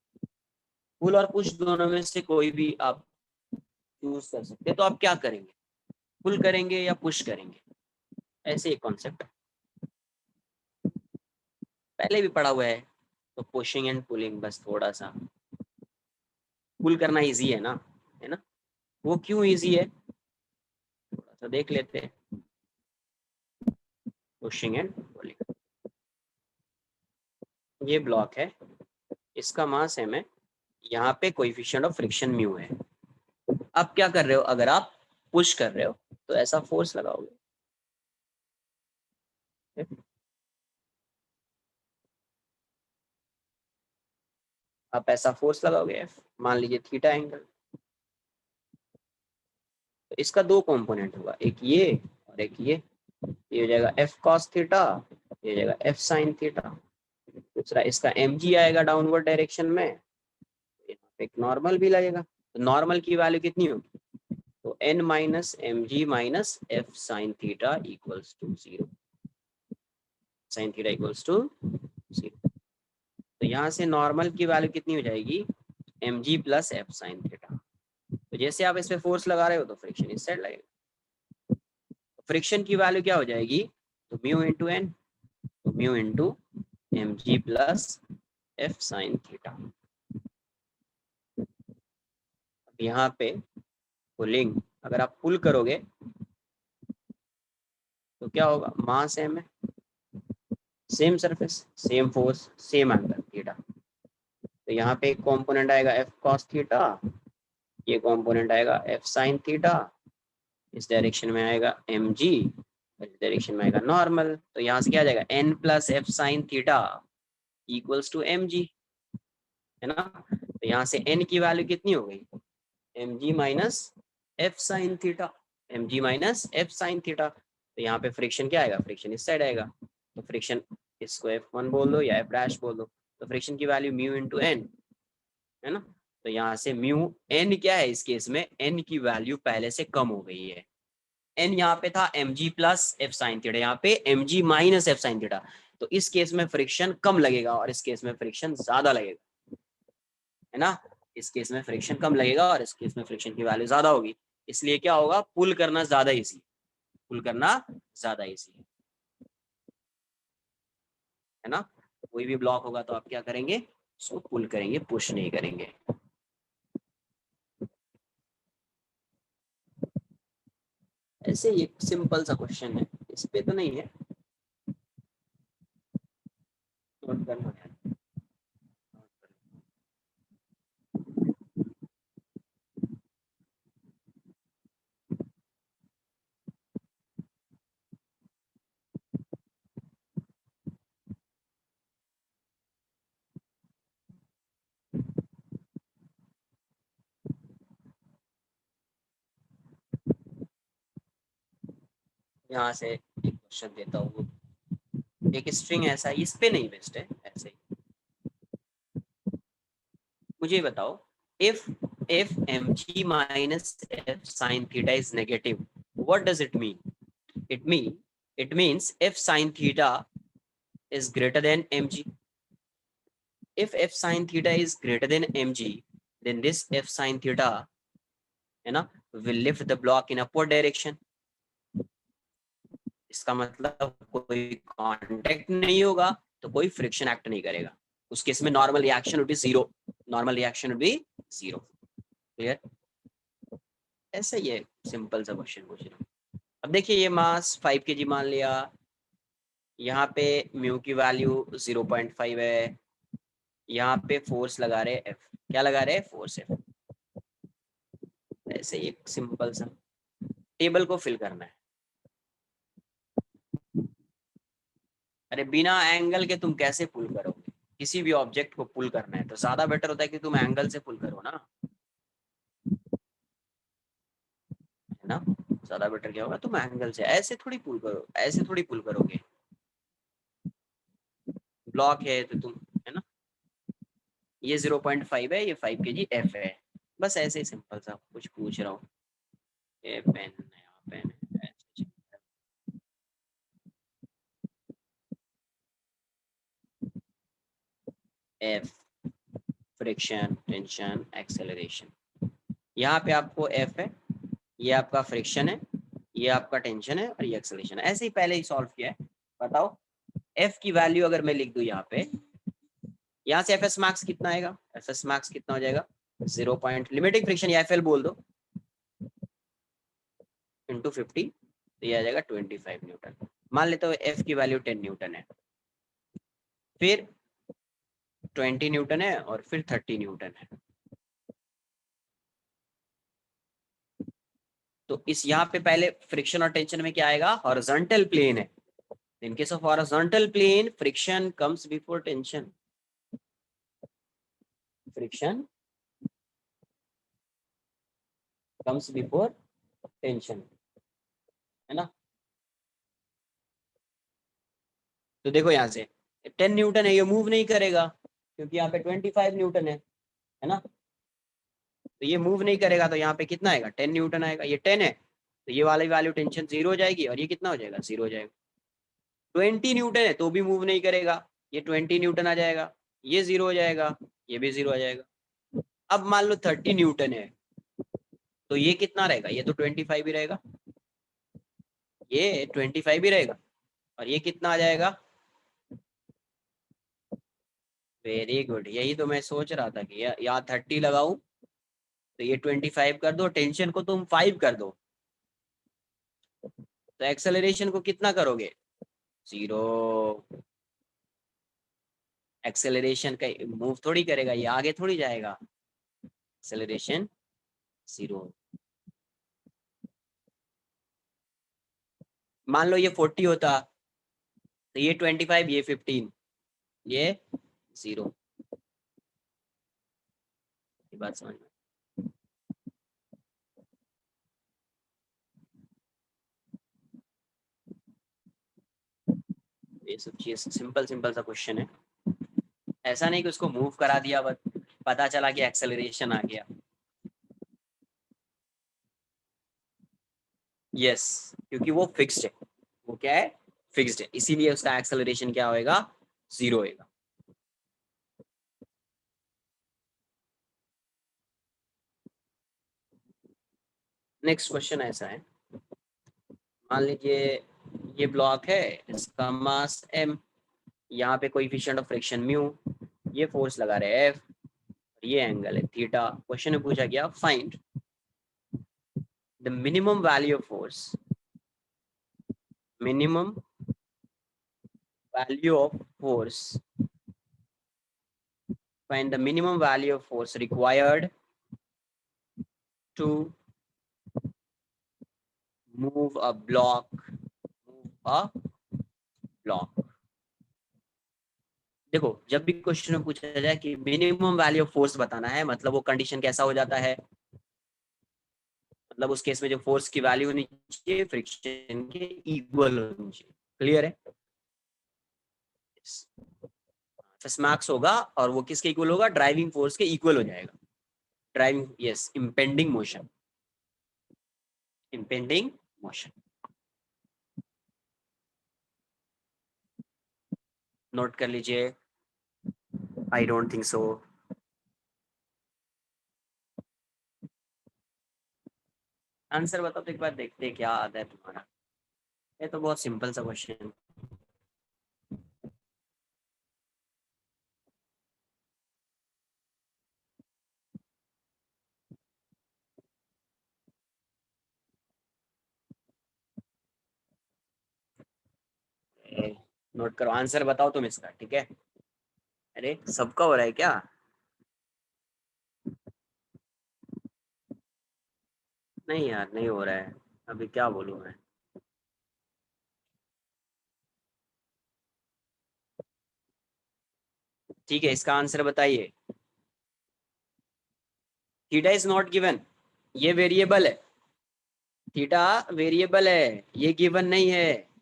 पुल और पुश दोनों में से कोई भी आप चूज कर सकते हैं, तो आप क्या करेंगे, पुल करेंगे या पुश करेंगे? ऐसे एक कॉन्सेप्ट है। पहले भी पढ़ा हुआ है। तो पुशिंग एंड पुलिंग, बस थोड़ा सा पुल करना इजी है ना, है ना। वो क्यों इजी है थोड़ा सा देख लेते हैं। पुशिंग एंड पुलिंग, ये ब्लॉक है, इसका मास m है, यहाँ पे कोएफिशिएंट ऑफ फ्रिक्शन म्यू है। अब क्या कर रहे हो, अगर आप पुश कर रहे हो तो ऐसा फोर्स लगाओगे, आप ऐसा फोर्स लगाओगे F, मान लीजिए थीटा एंगल। तो इसका दो कंपोनेंट होगा, एक ये और एक ये हो जाएगा F cos थीटा, ये हो जाएगा F sin थीटा। दूसरा इसका mg आएगा डाउनवर्ड डायरेक्शन में, यहाँ पे एक नॉर्मल भी लगेगा। तो नॉर्मल की वैल्यू कितनी होगी, तो n minus M G minus F sine theta equals to 0, sine theta equals to 0। तो यहाँ से नॉर्मल की वैल्यू कितनी हो जाएगी, M G plus F sine theta. तो जैसे आप इस पे फोर्स लगा रहे हो तो फ्रिक्शन इस साइड लगेगा। तो फ्रिक्शन की वैल्यू क्या हो जाएगी, तो म्यू इंटू एन, तो mu into M G plus F sine theta. यहाँ पे पुलिंग, अगर आप पुल करोगे तो क्या होगा, मास एम है, same surface, same force, same angle theta. तो यहाँ पे एक कंपोनेंट आएगा एफ कॉस थीटा, ये कंपोनेंट आएगा एफ साइन थीटा, इस डायरेक्शन में आएगा एम जी, इस डायरेक्शन में आएगा नॉर्मल। तो यहाँ से क्या आ जाएगा, N plus F sine theta equals to M G, है ना। तो यहाँ से एन की वैल्यू कितनी हो गई, M G minus F sine theta, M G minus F sine theta. तो यहाँ पे फ्रिक्शन क्या आएगा, फ्रिक्शन इस साइड आएगा। तो फ्रिक्शन, इसको F1 बोल दो या F डैश बोल दो। तो फ्रिक्शन की वैल्यू म्यू इंटू एन, है ना। तो यहाँ से म्यू एन क्या है, इस केस में एन की वैल्यू पहले से कम हो गई है। एन यहाँ पे था M G plus F sine theta, यहाँ पे M G minus F sine theta. तो इस केस में फ्रिक्शन कम लगेगा और इस केस में फ्रिक्शन ज्यादा लगेगा, है ना। इस केस में फ्रिक्शन कम लगेगा और इस केस में फ्रिक्शन की वैल्यू ज्यादा होगी। इसलिए क्या होगा, पुल करना ज्यादा इजी, पुल करना ज्यादा इजी है ना। कोई भी ब्लॉक होगा तो आप क्या करेंगे, उसको पुल करेंगे, पुश नहीं करेंगे। ऐसे ही एक सिंपल सा क्वेश्चन है, इस पे तो नहीं है, नोट करना है। यहाँ से एक क्वेश्चन देता हूँ, एक स्ट्रिंग ऐसा है, इस पे नहीं बेस्ड है, ऐसे ही मुझे बताओ, if if mg minus f sin theta is negative, what does it mean? It means f sin theta is greater than mg. If f sin theta is greater than mg, then this f sin theta, है ना, will lift the block in upward direction. इसका मतलब कोई contact नहीं होगा तो कोई friction act नहीं करेगा, उस केस में normal reaction would be zero, normal reaction would be zero. Clear, ऐसा ही है, सिंपल सा क्वेश्चन पूछ रहा हूँ। अब देखिए ये मास 5 kg मान लिया, यहाँ पे म्यू की वैल्यू 0.5 है, यहाँ पे फोर्स लगा रहे एफ, क्या लगा रहे हैं, फोर्स एफ। ऐसे ही एक सिंपल सा टेबल को फिल करना है। अरे बिना एंगल के तुम कैसे पुल करोगे, किसी भी ऑब्जेक्ट को पुल करना है तो ज्यादा बेटर होता है कि तुम एंगल से पुल करो ना, है ना। ज्यादा बेटर क्या होगा, तुम एंगल से, ऐसे थोड़ी पुल करो, ऐसे थोड़ी पुल करोगे, ब्लॉक है तो तुम, है ना। ये 0.5 है, ये 5 kg एफ है, बस ऐसे ही सिंपल सा कुछ पूछ रहा हूँ। ये पेन, नया पेन है, एफ, फ्रिक्शन, टेंशन, एक्सेलरेशन। यहाँ पे आपको एफ है, ये आपका फ्रिक्शन है, ये आपका टेंशन है और ये एक्सेलरेशन है। ऐसे ही पहले ही सॉल्व किया है, बताओ एफ की वैल्यू अगर मैं लिख दूं यहाँ पे, यहाँ से एफ एस मैक्स कितना आएगा, एफ एस मैक्स कितना हो जाएगा 0 पॉइंट लिमिटिंग फ्रिक्शन या एफ एल बोल दो इंटू 50, तो ये आ जाएगा 25 न्यूटन। मान लेते हो एफ की वैल्यू 10 न्यूटन है, फिर 20 न्यूटन है और फिर 30 न्यूटन है। तो इस यहाँ पे पहले फ्रिक्शन और टेंशन में क्या आएगा, हॉरिजॉन्टल प्लेन है। In case of horizontal plane friction comes before tension, friction comes before tension, है ना। तो देखो यहाँ से 10 न्यूटन है, ये मूव नहीं करेगा क्योंकि यहाँ पे 25 न्यूटन है ना। तो ये मूव नहीं करेगा, तो यहाँ पे कितना आएगा 10 न्यूटन आएगा, ये 10 है तो ये वाली वैल्यू टेंशन 0 हो जाएगी और ये कितना हो जाएगा 0 हो जाएगा। 20 न्यूटन है तो भी मूव नहीं करेगा, ये 20 न्यूटन आ जाएगा, ये 0 हो जाएगा, ये भी 0 आ जाएगा। अब मान लो 30 न्यूटन है तो ये कितना रहेगा, ये तो 25 ही रहेगा, ये 25 ही रहेगा और ये कितना आ जाएगा। वेरी गुड, यही तो मैं सोच रहा था कि यहाँ 30 लगाऊं तो ये 25 कर दो, टेंशन को तुम 5 कर दो, तो एक्सेलरेशन को कितना करोगे 0। एक्सेलरेशन का मूव थोड़ी करेगा, ये आगे थोड़ी जाएगा, एक्सेलरेशन 0। मान लो ये 40 होता तो ये 25, ये 15, ये 0। ये बात समझ में, ये सब चीज सिंपल सिंपल सा क्वेश्चन है, ऐसा नहीं कि उसको मूव करा दिया बस पता चला कि एक्सेलरेशन आ गया। यस, क्योंकि वो फिक्स्ड है, वो क्या है फिक्स्ड है, इसीलिए उसका एक्सेलरेशन क्या होएगा 0 होएगा। नेक्स्ट क्वेश्चन ऐसा है, मान लीजिए ये ब्लॉक है, इसका मास m, यहाँ पे कोएफिशिएंट ऑफ फ्रिक्शन म्यू, ये फोर्स लगा रहे हैं F, ये एंगल है थीटा। क्वेश्चन में पूछा गया find the minimum value of force, minimum value of force, find the minimum value of force required to move a block, देखो जब भी क्वेश्चन में पूछा जाए कि मिनिमम वैल्यू ऑफ फोर्स बताना है, मतलब वो कंडीशन कैसा हो जाता है, मतलब उस केस में जो फोर्स की वैल्यू होनी चाहिए फ्रिक्शन के इक्वल होनी चाहिए। क्लियर है, मैक्स होगा और वो किसके इक्वल होगा, ड्राइविंग फोर्स के इक्वल हो जाएगा। Driving, yes, impending motion, impending motion. Note कर लीजिए, I don't think so. Answer बताओ तो एक बार देखते हैं क्या आता है तुम्हारा। ये तो बहुत सिंपल सा क्वेश्चन। नोट करो, आंसर बताओ तुम इसका, ठीक है। अरे सबका हो रहा है क्या, नहीं यार नहीं हो रहा है, अभी क्या बोलूं मैं। ठीक है, इसका आंसर बताइए। थीटा इज नॉट गिवन, ये वेरिएबल है, थीटा वेरिएबल है, ये गिवन नहीं है।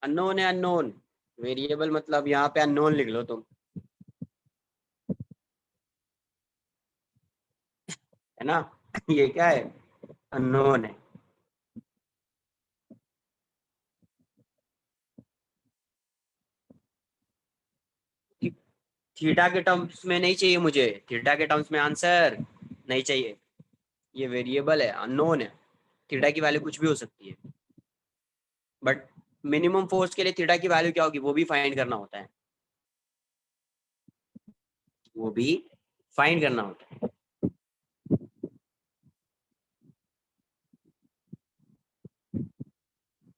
अननोन है, अननोन। वेरिएबल मतलब यहाँ पे अननोन लिख लो तुम, है ना। ये क्या है, अननोन है। थीटा के टर्म्स में नहीं चाहिए मुझे, थीटा के टर्म्स में आंसर नहीं चाहिए, ये वेरिएबल है, अननोन है। थीटा की वैल्यू कुछ भी हो सकती है, बट मिनिमम फोर्स के लिए थीटा की वैल्यू क्या होगी वो भी फाइंड करना होता है, वो भी फाइंड करना होता है।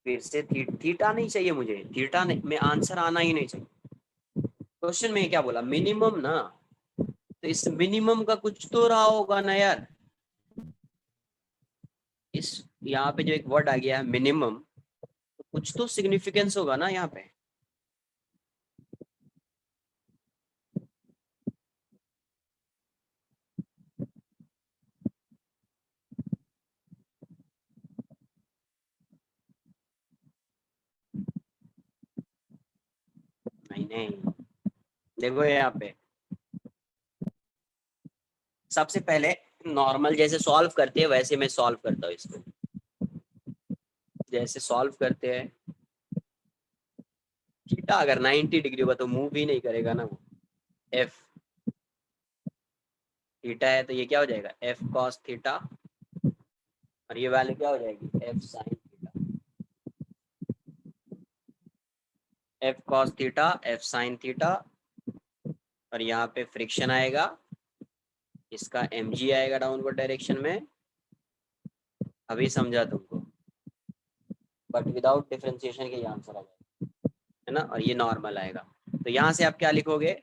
फिर से थीटा नहीं चाहिए मुझे, थीटा में आंसर आना ही नहीं चाहिए। क्वेश्चन में क्या बोला, मिनिमम ना, तो इस मिनिमम का कुछ तो रहा होगा ना यार। इस यहाँ पे जो एक वर्ड आ गया है मिनिमम, तो कुछ तो सिग्निफिकेंस होगा ना यहाँ पे। नहीं नहीं, देखो यहाँ पे सबसे पहले नॉर्मल जैसे सॉल्व करते हैं वैसे मैं सॉल्व करता हूँ इसको। जैसे सॉल्व करते हैं, थीटा अगर 90 डिग्री हुआ तो मूव ही नहीं करेगा ना वो। एफ थीटा है तो ये क्या हो जाएगा, एफ कॉस थीटा, और ये वैल्यू क्या हो जाएगी, F sine theta. F cos theta, F sine theta, और यहाँ पे फ्रिक्शन आएगा, इसका mg आएगा डाउनवर्ड डायरेक्शन में। अभी समझा तुमको, बट विदाउट डिफरेंशिएशन के ये आंसर आ जाएगा, है ना। और ये नॉर्मल आएगा, तो यहाँ से आप क्या लिखोगे,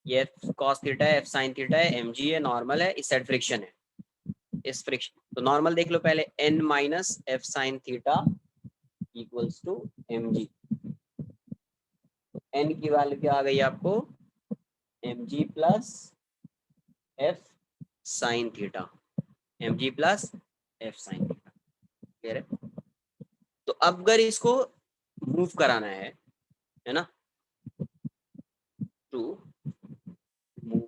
ये एफ कॉस थीटा है, एफ साइन थीटा है, mg है, नॉर्मल है, इस साइड फ्रिक्शन है। इस फ्रिक्शन तो नॉर्मल देख लो पहले, n minus F sine theta equals to mg। n की वैल्यू क्या आ गई आपको, mg plus F sine theta, mg plus F sine theta, clear है। तो अब अगर इसको मूव कराना है ना, to move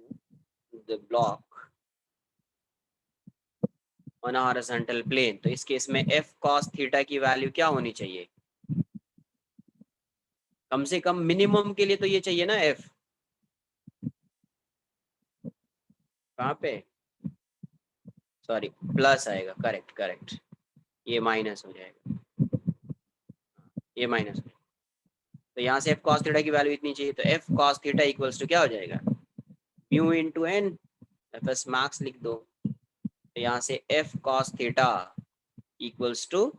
the block on horizontal plane, तो इस केस में एफ कॉस थीटा की वैल्यू क्या होनी चाहिए, कम से कम मिनिमम के लिए तो ये चाहिए ना एफ। कहाँ पे, सॉरी प्लस आएगा, करेक्ट करेक्ट, ये माइनस हो जाएगा, ये माइनस हो जाएगा। तो यहाँ से एफ कॉस थीटा की वैल्यू इतनी चाहिए, तो F cos theta equals to क्या हो जाएगा, mu into N, F S max लिख दो। तो यहाँ से F cos theta equals to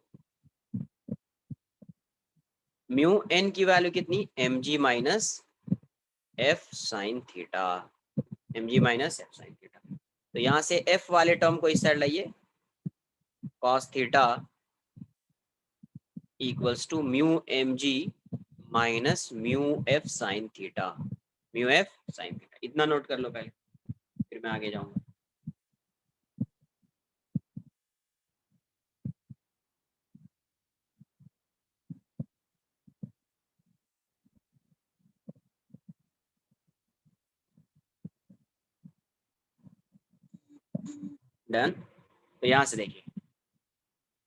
mu N की वैल्यू कितनी, M G minus F sine theta, M G minus F sine theta. तो यहाँ से एफ वाले टर्म को इस साइड लाइए, cos theta equals to mu M G minus mu F sine theta, mu F sine theta. इतना note कर लो पहले, फिर मैं आगे जाऊंगा। डन। तो यहाँ से देखिए,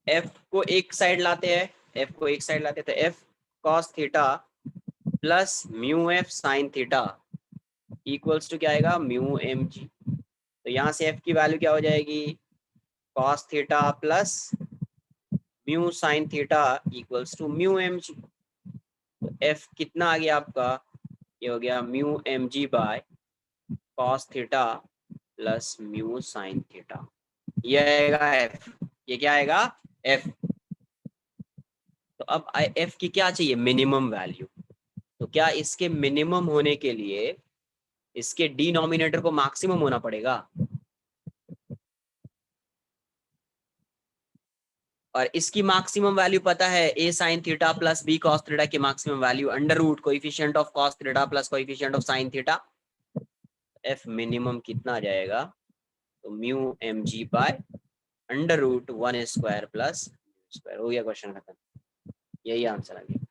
एफ को एक साइड लाते हैं, एफ को एक साइड लाते हैं, तो F cos theta plus mu F sine theta equals to क्या आएगा, म्यू एम जी। तो यहाँ से एफ की वैल्यू क्या हो जाएगी, cos theta plus mu sine theta equals to mu M G. तो एफ कितना आ गया आपका, ये हो गया mu M G by cos theta plus mu sine theta, ये आएगा एफ। ये क्या आएगा, एफ। तो अब एफ की क्या चाहिए, मिनिमम वैल्यू। तो क्या इसके मिनिमम होने के लिए इसके डिनोमिनेटर को मैक्सिमम होना पड़ेगा, और इसकी मैक्सिमम वैल्यू पता है, A sine theta plus B cos theta की maximum value under root coefficient of cos theta plus coefficient of sine theta. F minimum कितना आ जाएगा, तो mu M G by under root 1² plus square. हो गया question खत्म, यही answer आ गया,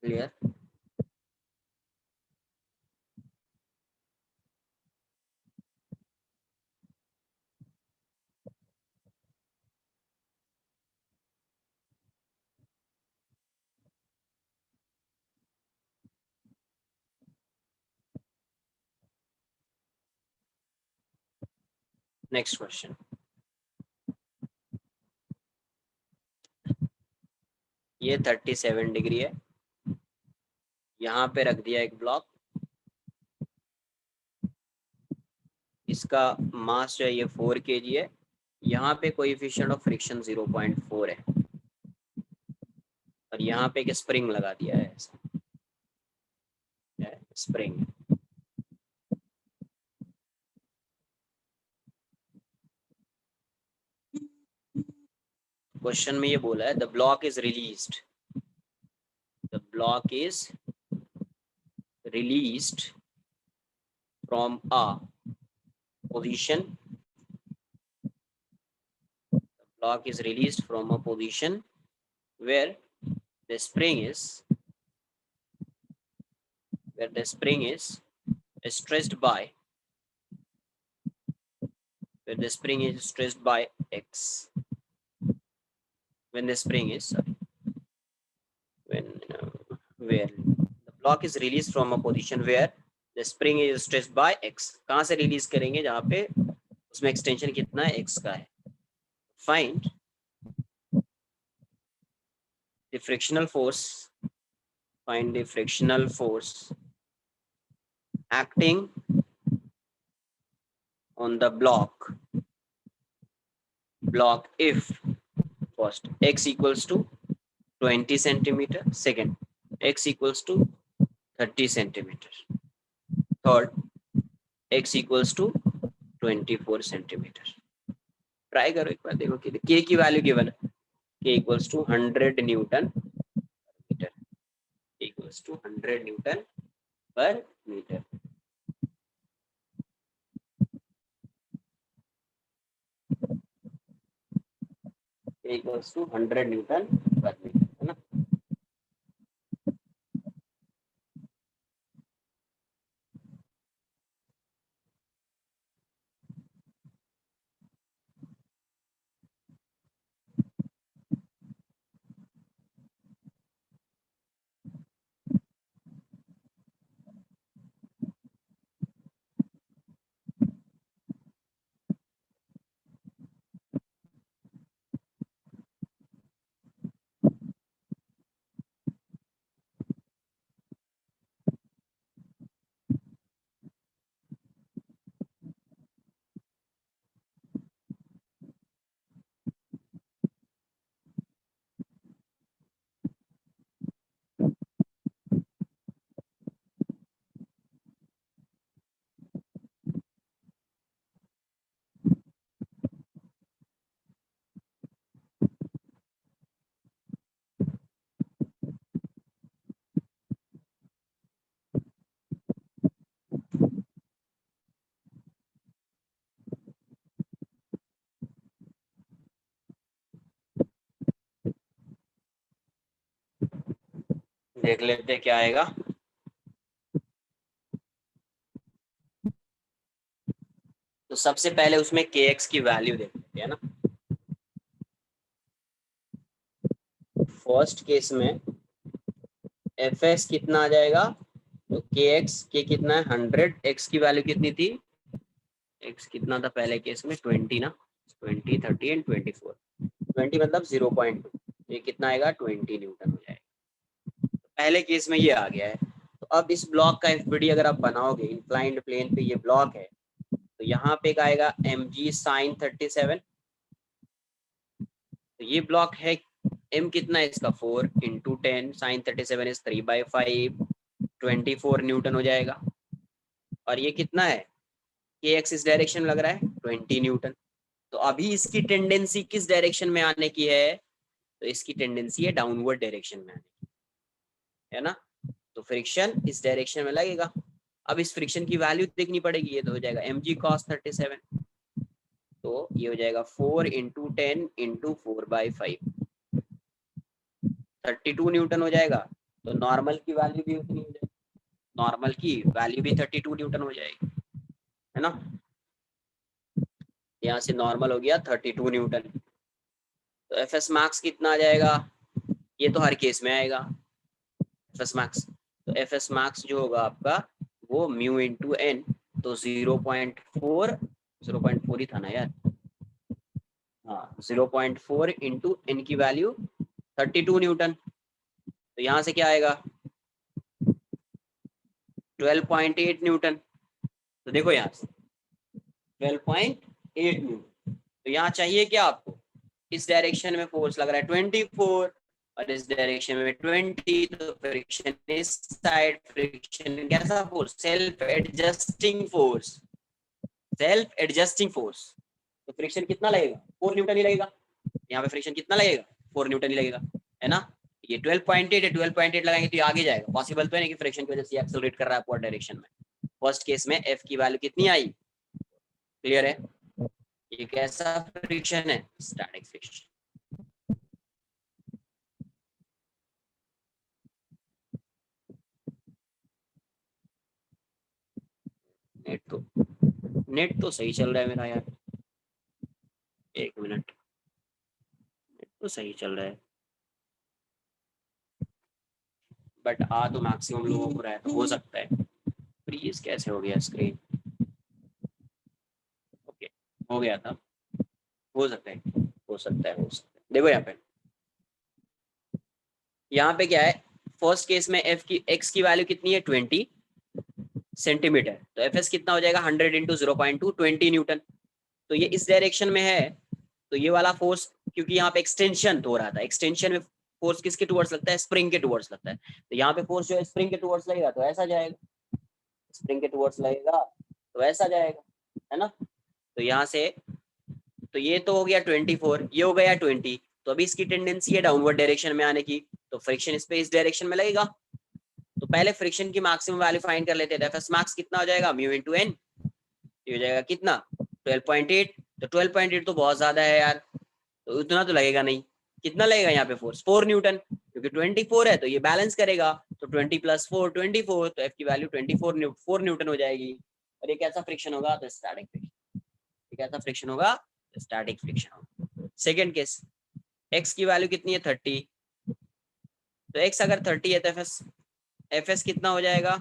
क्लियर। नेक्स्ट क्वेश्चन, ये 37 डिग्री है, यहाँ पे रख दिया एक ब्लॉक, इसका मास जो है ये 4 kg है, यहाँ पे कोएफिशिएंट ऑफ फ्रिक्शन 0.4 है, और यहाँ पे एक स्प्रिंग लगा दिया है, स्प्रिंग। क्वेश्चन में ये बोला है the block is released, the block is released from a position, the block is released from a position where the spring is stressed by x, when the spring is where the block is released from a position where the spring is stressed by x। कहाँ से release करेंगे, जहाँ पे उसमें extension कितना है, x का है। Find the frictional force, find the frictional force acting on the block if first x equals to 20 centimeter, second x equals to 30 centimeter, third x equals to 24 centimeter। Try करो एक बार, देखो कि k की वैल्यू given है, k equals to 100 newton metre, k equals to 100 newton per metre. k equals to 100 newton per metre, है ना। देख लेते क्या आएगा। तो सबसे पहले उसमें kx की वैल्यू देख लेते हैं ना। फर्स्ट केस में fs कितना आ जाएगा, तो kx के कितना है 100, x की वैल्यू कितनी थी, x कितना था पहले केस में 20 ना, 20 30 एंड 24, 20 मतलब 0.2, ये कितना आएगा 20 न्यूटन हो जाएगा। तो पहले केस में ये आ गया है। तो अब इस ब्लॉक का एफबीडी अगर आप बनाओगे, इंक्लाइंड प्लेन पे ये ब्लॉक है, तो यहाँ पे एक आएगा mg sin 37, तो ये ब्लॉक है, m कितना है इसका 4 इंटू 10 साइन 37 इज 3/5, 24 न्यूटन हो जाएगा। और ये कितना है, kx इस डायरेक्शन लग रहा है 20 न्यूटन। तो अभी इसकी टेंडेंसी किस डायरेक्शन में आने की है, तो इसकी टेंडेंसी है डाउनवर्ड डायरेक्शन में आने की, है ना। तो फ्रिक्शन इस डायरेक्शन में लगेगा। अब इस फ्रिक्शन की वैल्यू देखनी पड़ेगी, ये तो हो जाएगा mg cos 37, तो ये हो जाएगा 4 इंटू 10 इंटू 4/5, 32 न्यूटन हो जाएगा। तो नॉर्मल की वैल्यू भी उतनी हो जाएगी, नॉर्मल की वैल्यू भी 32 न्यूटन हो जाएगी, है ना। यहाँ से नॉर्मल हो गया 32 न्यूटन। तो एफ एस मैक्स कितना आ जाएगा, ये तो हर केस में आएगा एफ एस मैक्स। तो एफ एस मैक्स जो होगा आपका वो म्यू इंटू एन, तो 0.4 ही था ना यार, हाँ 0.4 इंटू एन की वैल्यू 32 न्यूटन, तो यहाँ से क्या आएगा 12.8 न्यूटन। तो देखो यहाँ से 12.8 न्यूटन। तो यहाँ चाहिए क्या आपको, इस डायरेक्शन में फोर्स लग रहा है 24 और इस डायरेक्शन में 20, तो फ्रिक्शन इस साइड, फ्रिक्शन कैसा force, self adjusting force, self adjusting force. तो फ्रिक्शन कितना लगेगा 4 न्यूटन ही लगेगा। यहाँ पे फ्रिक्शन कितना लगेगा 4 न्यूटन ही लगेगा, है ना। ये 12.8 है, 12.8 लगाएंगे तो ये आगे जाएगा। पॉसिबल तो है नहीं कि फ्रिक्शन की वजह से एक्सेलरेट कर रहा है अपवर्ड डायरेक्शन में। फर्स्ट केस में एफ की वैल्यू कितनी आई, क्लियर है। ये कैसा फ्रिक्शन है, स्टैटिक फ्रिक्शन। नेट तो सही चल रहा है मेरा यार, एक मिनट, नेट तो सही चल रहा है, बट आ तो मैक्सिमम लोगों को रहा है, तो हो सकता है फ्रीज कैसे हो गया स्क्रीन। ओके, हो गया था, हो सकता है, हो सकता है, हो सकता है। देखो यहाँ पे क्या है, फर्स्ट केस में एफ की एक्स की वैल्यू कितनी है 20 सेंटीमीटर, तो एफ एस कितना हो जाएगा 100 इंटू 0.2 20 न्यूटन। तो ये इस डायरेक्शन में है, तो ये वाला फोर्स, क्योंकि यहाँ पे एक्सटेंशन हो रहा था, एक्सटेंशन में फोर्स किसके टुवर्ड्स लगता है, स्प्रिंग के टुवर्ड्स लगता है। तो यहाँ पे फोर्स जो है स्प्रिंग के टुवर्ड्स लगेगा तो ऐसा जाएगा, स्प्रिंग के टुवर्ड्स लगेगा तो ऐसा जाएगा, है ना। तो यहाँ से, तो ये तो हो गया 24, ये हो गया 20, तो अभी इसकी टेंडेंसी है डाउनवर्ड डायरेक्शन में आने की, तो फ्रिक्शन इस पे इस डायरेक्शन में लगेगा। तो पहले फ्रिक्शन की मैक्सिमम वैल्यू फाइंड कर लेते हैं। एफ एस मैक्स कितना हो जाएगा, म्यू इनटू एन, ये हो जाएगा कितना 12.8। तो 12.8 तो बहुत ज्यादा है यार, तो उतना तो लगेगा नहीं। कितना लगेगा यहाँ पे फोर्स 4 न्यूटन, क्योंकि 24 है तो ये बैलेंस करेगा, तो 20 प्लस 4 24, तो एफ की वैल्यू 4 न्यूटन हो जाएगी। और ये कैसा फ्रिक्शन होगा, तो स्टैटिक फ्रिक्शन। ये कैसा फ्रिक्शन होगा, स्टैटिक फ्रिक्शन होगा। सेकंड केस, एक्स की वैल्यू कितनी है 30, तो एक्स अगर 30 है तो एफ एस कितना हो जाएगा,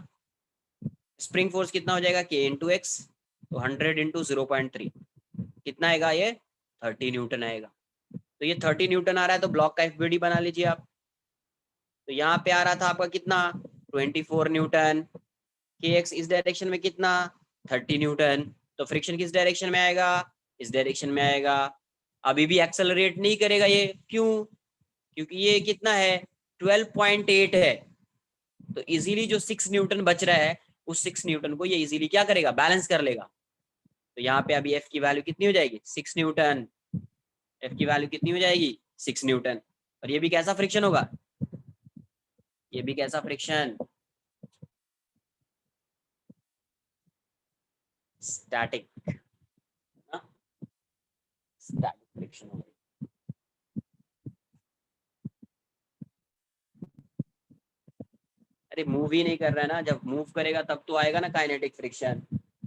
स्प्रिंग फोर्स कितना हो जाएगा के इंटू एक्स, तो 100 इंटू 0.3 कितना आएगा, ये 30 न्यूटन आएगा। तो ये 30 न्यूटन आ रहा है, तो ब्लॉक का एफबीडी बना लीजिए आप। तो यहाँ पे आ रहा था आपका कितना 24 न्यूटन, के एक्स इस डायरेक्शन में कितना 30 न्यूटन, तो फ्रिक्शन किस डायरेक्शन में आएगा, इस डायरेक्शन में आएगा। अभी भी एक्सेलरेट नहीं करेगा ये, क्यों, क्योंकि ये कितना है 12.8 है, तो इजीली जो 6 न्यूटन बच रहा है उस 6 न्यूटन को ये इजीली क्या करेगा, बैलेंस कर लेगा। तो यहाँ पे अभी एफ की वैल्यू कितनी हो जाएगी 6 न्यूटन, एफ की वैल्यू कितनी हो जाएगी 6 न्यूटन। और ये भी कैसा फ्रिक्शन होगा, ये भी कैसा फ्रिक्शन, स्टैटिक, स्टैटिक फ्रिक्शन होगा। अरे मूव ही नहीं कर रहा है ना, जब मूव करेगा तब तो आएगा ना काइनेटिक फ्रिक्शन।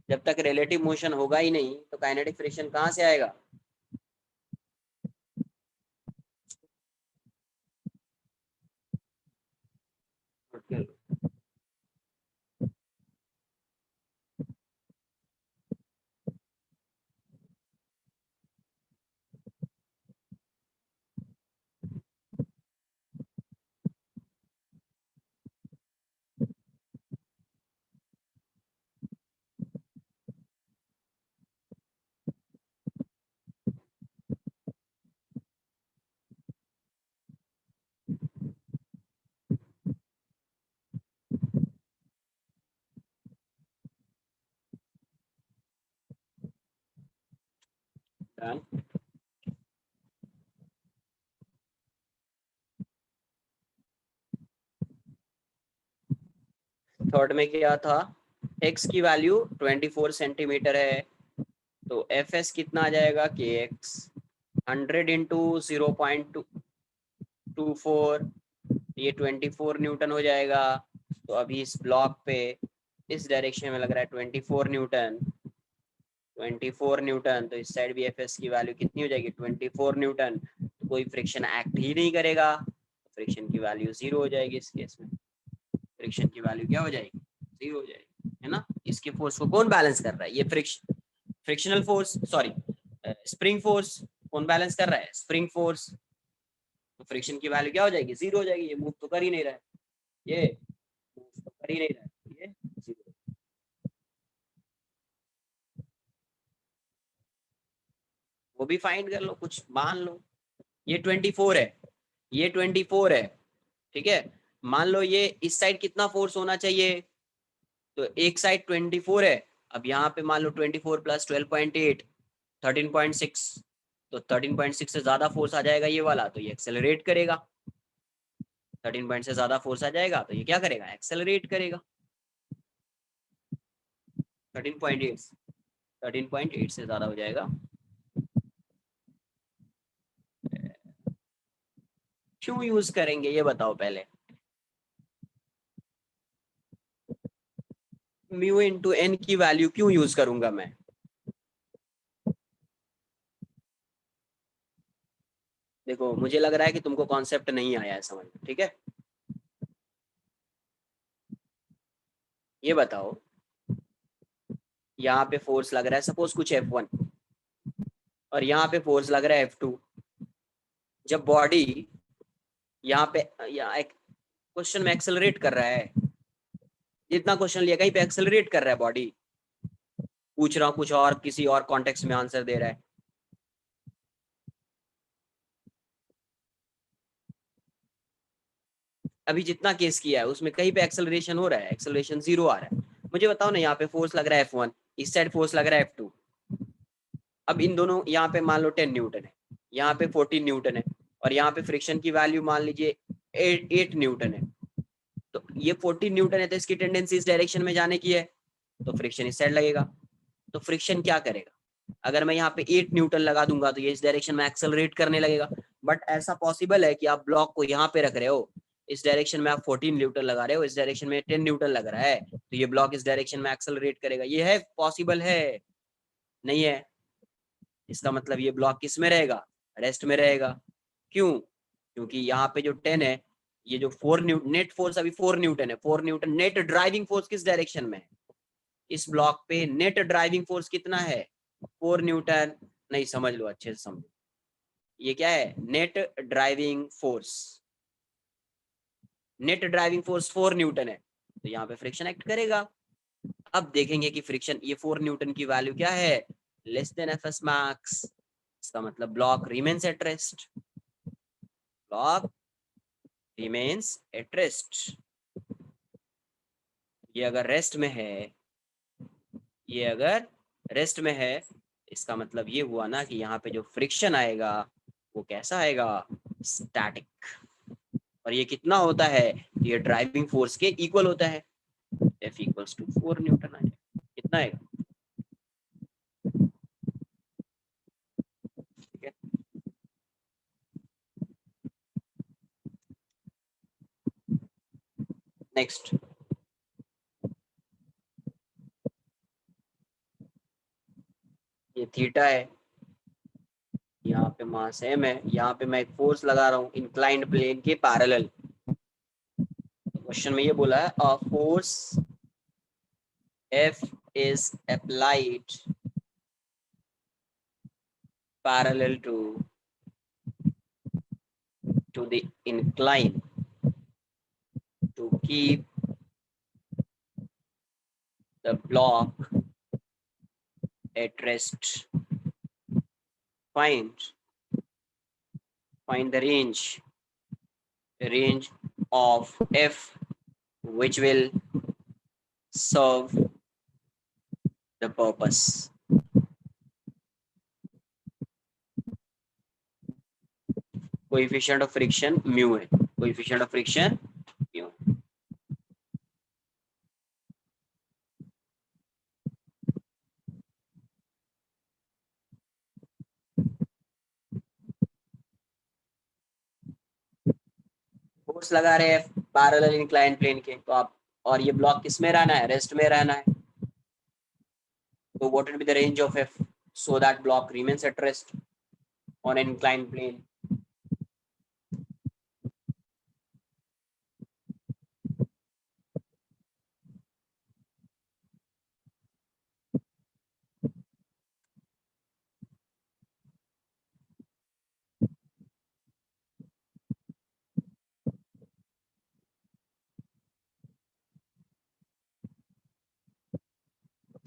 जब तक रिलेटिव मोशन होगा ही नहीं तो काइनेटिक फ्रिक्शन कहाँ से आएगा। थर्ड में क्या था, एक्स की वैल्यू 24 सेंटीमीटर है, तो एफ एस कितना आ जाएगा के एक्स 100 इंटू 0.24, ये 24 न्यूटन हो जाएगा। तो अभी इस ब्लॉक पे इस डायरेक्शन में लग रहा है 24 न्यूटन, 24 न्यूटन, तो इस साइड भी एफ एस की वैल्यू कितनी हो जाएगी 24 न्यूटन। तो कोई फ्रिक्शन एक्ट ही नहीं करेगा, फ्रिक्शन की वैल्यू 0 हो जाएगी। इस केस में फ्रिक्शन की वैल्यू क्या हो जाएगी, 0 हो जाएगी, है ना। इसके फोर्स को कौन बैलेंस कर रहा है, ये frictional force, sorry spring force कौन बैलेंस कर रहा है, स्प्रिंग फोर्स। तो फ्रिक्शन की वैल्यू क्या हो जाएगी, 0 हो जाएगी। ये मूव तो कर ही नहीं रहा है, ये मूव तो कर ही नहीं रहा है, ये 0। वो भी फाइंड कर लो, कुछ मान लो ये 24 है, ये 24 है, ठीक है। मान लो ये इस साइड कितना फोर्स होना चाहिए, तो एक साइड 24 है। अब यहाँ पे मान लो 24 प्लस 12.8 13.6, तो 13.6 से ज्यादा फोर्स आ जाएगा ये वाला, तो ये एक्सेलरेट करेगा। 13 पॉइंट से ज्यादा फोर्स आ जाएगा तो ये क्या करेगा, एक्सेलरेट करेगा। 13.8, 13.8 से ज्यादा हो जाएगा। क्यों यूज करेंगे ये बताओ पहले। म्यू इंटू एन की वैल्यू क्यों यूज करूंगा मैं। देखो मुझे लग रहा है कि तुमको कॉन्सेप्ट नहीं आया है समझ में, ठीक है। ये बताओ, यहाँ पे फोर्स लग रहा है सपोज कुछ F1, और यहाँ पे फोर्स लग रहा है F2। जब बॉडी यहाँ पे, यहाँ एक क्वेश्चन में एक्सेलरेट कर रहा है, जितना क्वेश्चन लिया कहीं पे एक्सेलरेट कर रहा है बॉडी, पूछ रहा हूँ कुछ और, किसी और कॉन्टेक्स्ट में आंसर दे रहा है। अभी जितना केस किया है उसमें कहीं पे एक्सेलरेशन हो रहा है, एक्सेलरेशन 0 आ रहा है। मुझे बताओ ना, यहाँ पे फोर्स लग रहा है F1, इस साइड फोर्स लग रहा है F2। अब इन दोनों, यहाँ पे मान लो 10 न्यूटन है, यहाँ पे 14 न्यूटन है, और यहाँ पे फ्रिक्शन की वैल्यू मान लीजिए 8 न्यूटन है। तो ये 14 न्यूटन है तो इसकी टेंडेंसी इस डायरेक्शन में जाने की है, तो फ्रिक्शन इस साइड लगेगा। तो फ्रिक्शन क्या करेगा, अगर मैं यहाँ पे 8 न्यूटन लगा दूंगा तो ये इस डायरेक्शन में एक्सेलरेट करने लगेगा। बट ऐसा पॉसिबल है कि आप ब्लॉक को यहाँ पे रख रहे हो, इस डायरेक्शन में आप 14 न्यूटन लगा रहे हो, इस डायरेक्शन में 10 न्यूटन लग रहा है, तो ये ब्लॉक इस डायरेक्शन में एक्सेलरेट करेगा। ये है पॉसिबल है, नहीं है। इसका मतलब ये ब्लॉक किस में रहेगा, रेस्ट में रहेगा। क्यों, क्योंकि यहाँ पे जो 10 है, ये जो 4 न्यूटन नेट फोर्स अभी 4 न्यूटन है, 4 न्यूटन नेट ड्राइविंग फोर्स किस डायरेक्शन में, इस ब्लॉक पे नेट ड्राइविंग फोर्स कितना है, 4 न्यूटन। नहीं समझ लो अच्छे से समझो, ये क्या है, net driving force, net driving force 4 Newton है, तो यहाँ पे फ्रिक्शन एक्ट करेगा। अब देखेंगे कि फ्रिक्शन, ये 4 न्यूटन की वैल्यू क्या है, less than F S max. इसका मतलब block remains at rest, block remains at rest. ये अगर रेस्ट में है, ये अगर रेस्ट में है, इसका मतलब ये हुआ ना कि यहाँ पे जो फ्रिक्शन आएगा वो कैसा आएगा, स्टैटिक। और ये कितना होता है, ये ड्राइविंग फोर्स के इक्वल होता है, F इक्वल्स टू 4 न्यूटन आएगा। कितना आएगा, ठीक है। नेक्स्ट, ये थीटा है, यहाँ पे मास m है, यहाँ पे मैं एक फोर्स लगा रहा हूँ इंक्लाइंड प्लेन के पैरेलल। क्वेश्चन में ये बोला है a force F is applied parallel to the incline to keep the block at rest. Find the range of F which will serve the purpose. Coefficient of friction mu है, coefficient of friction mu। Force लगा रहे हैं parallel incline plane के, तो आप, और ये block किस में रहना है, रेस्ट में रहना है, तो what will be the range of F so that block remains at rest on an inclined plane.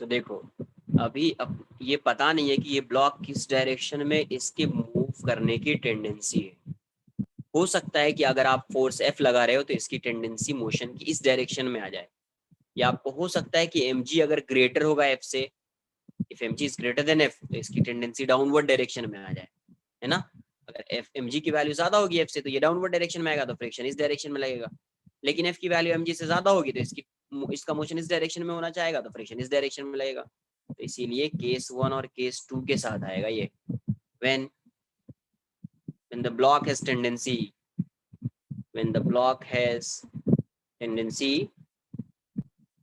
तो देखो अभी अब ये पता नहीं है कि ये ब्लॉक किस डायरेक्शन में इसके मूव करने की टेंडेंसी है। हो सकता है कि अगर आप फोर्स F लगा रहे हो तो इसकी टेंडेंसी मोशन की इस डायरेक्शन में आ जाए, या आपको हो सकता है कि mg अगर ग्रेटर होगा F से, if mg is greater then F तो इसकी टेंडेंसी डाउनवर्ड डायरेक्शन में आ जाए, है ना। अगर F mg की वैल्यू ज्यादा होगी F से तो ये डाउनवर्ड डायरेक्शन में आएगा, तो फ्रिक्शन इस डायरेक्शन में लगेगा। लेकिन F की वैल्यू mg से ज्यादा होगी तो इसका मोशन इस डायरेक्शन में होना चाहेगा, तो फ्रिक्शन इस डायरेक्शन में लगेगा। तो इसीलिए केस 1 और केस 2 के साथ आएगा ये। when the block has tendency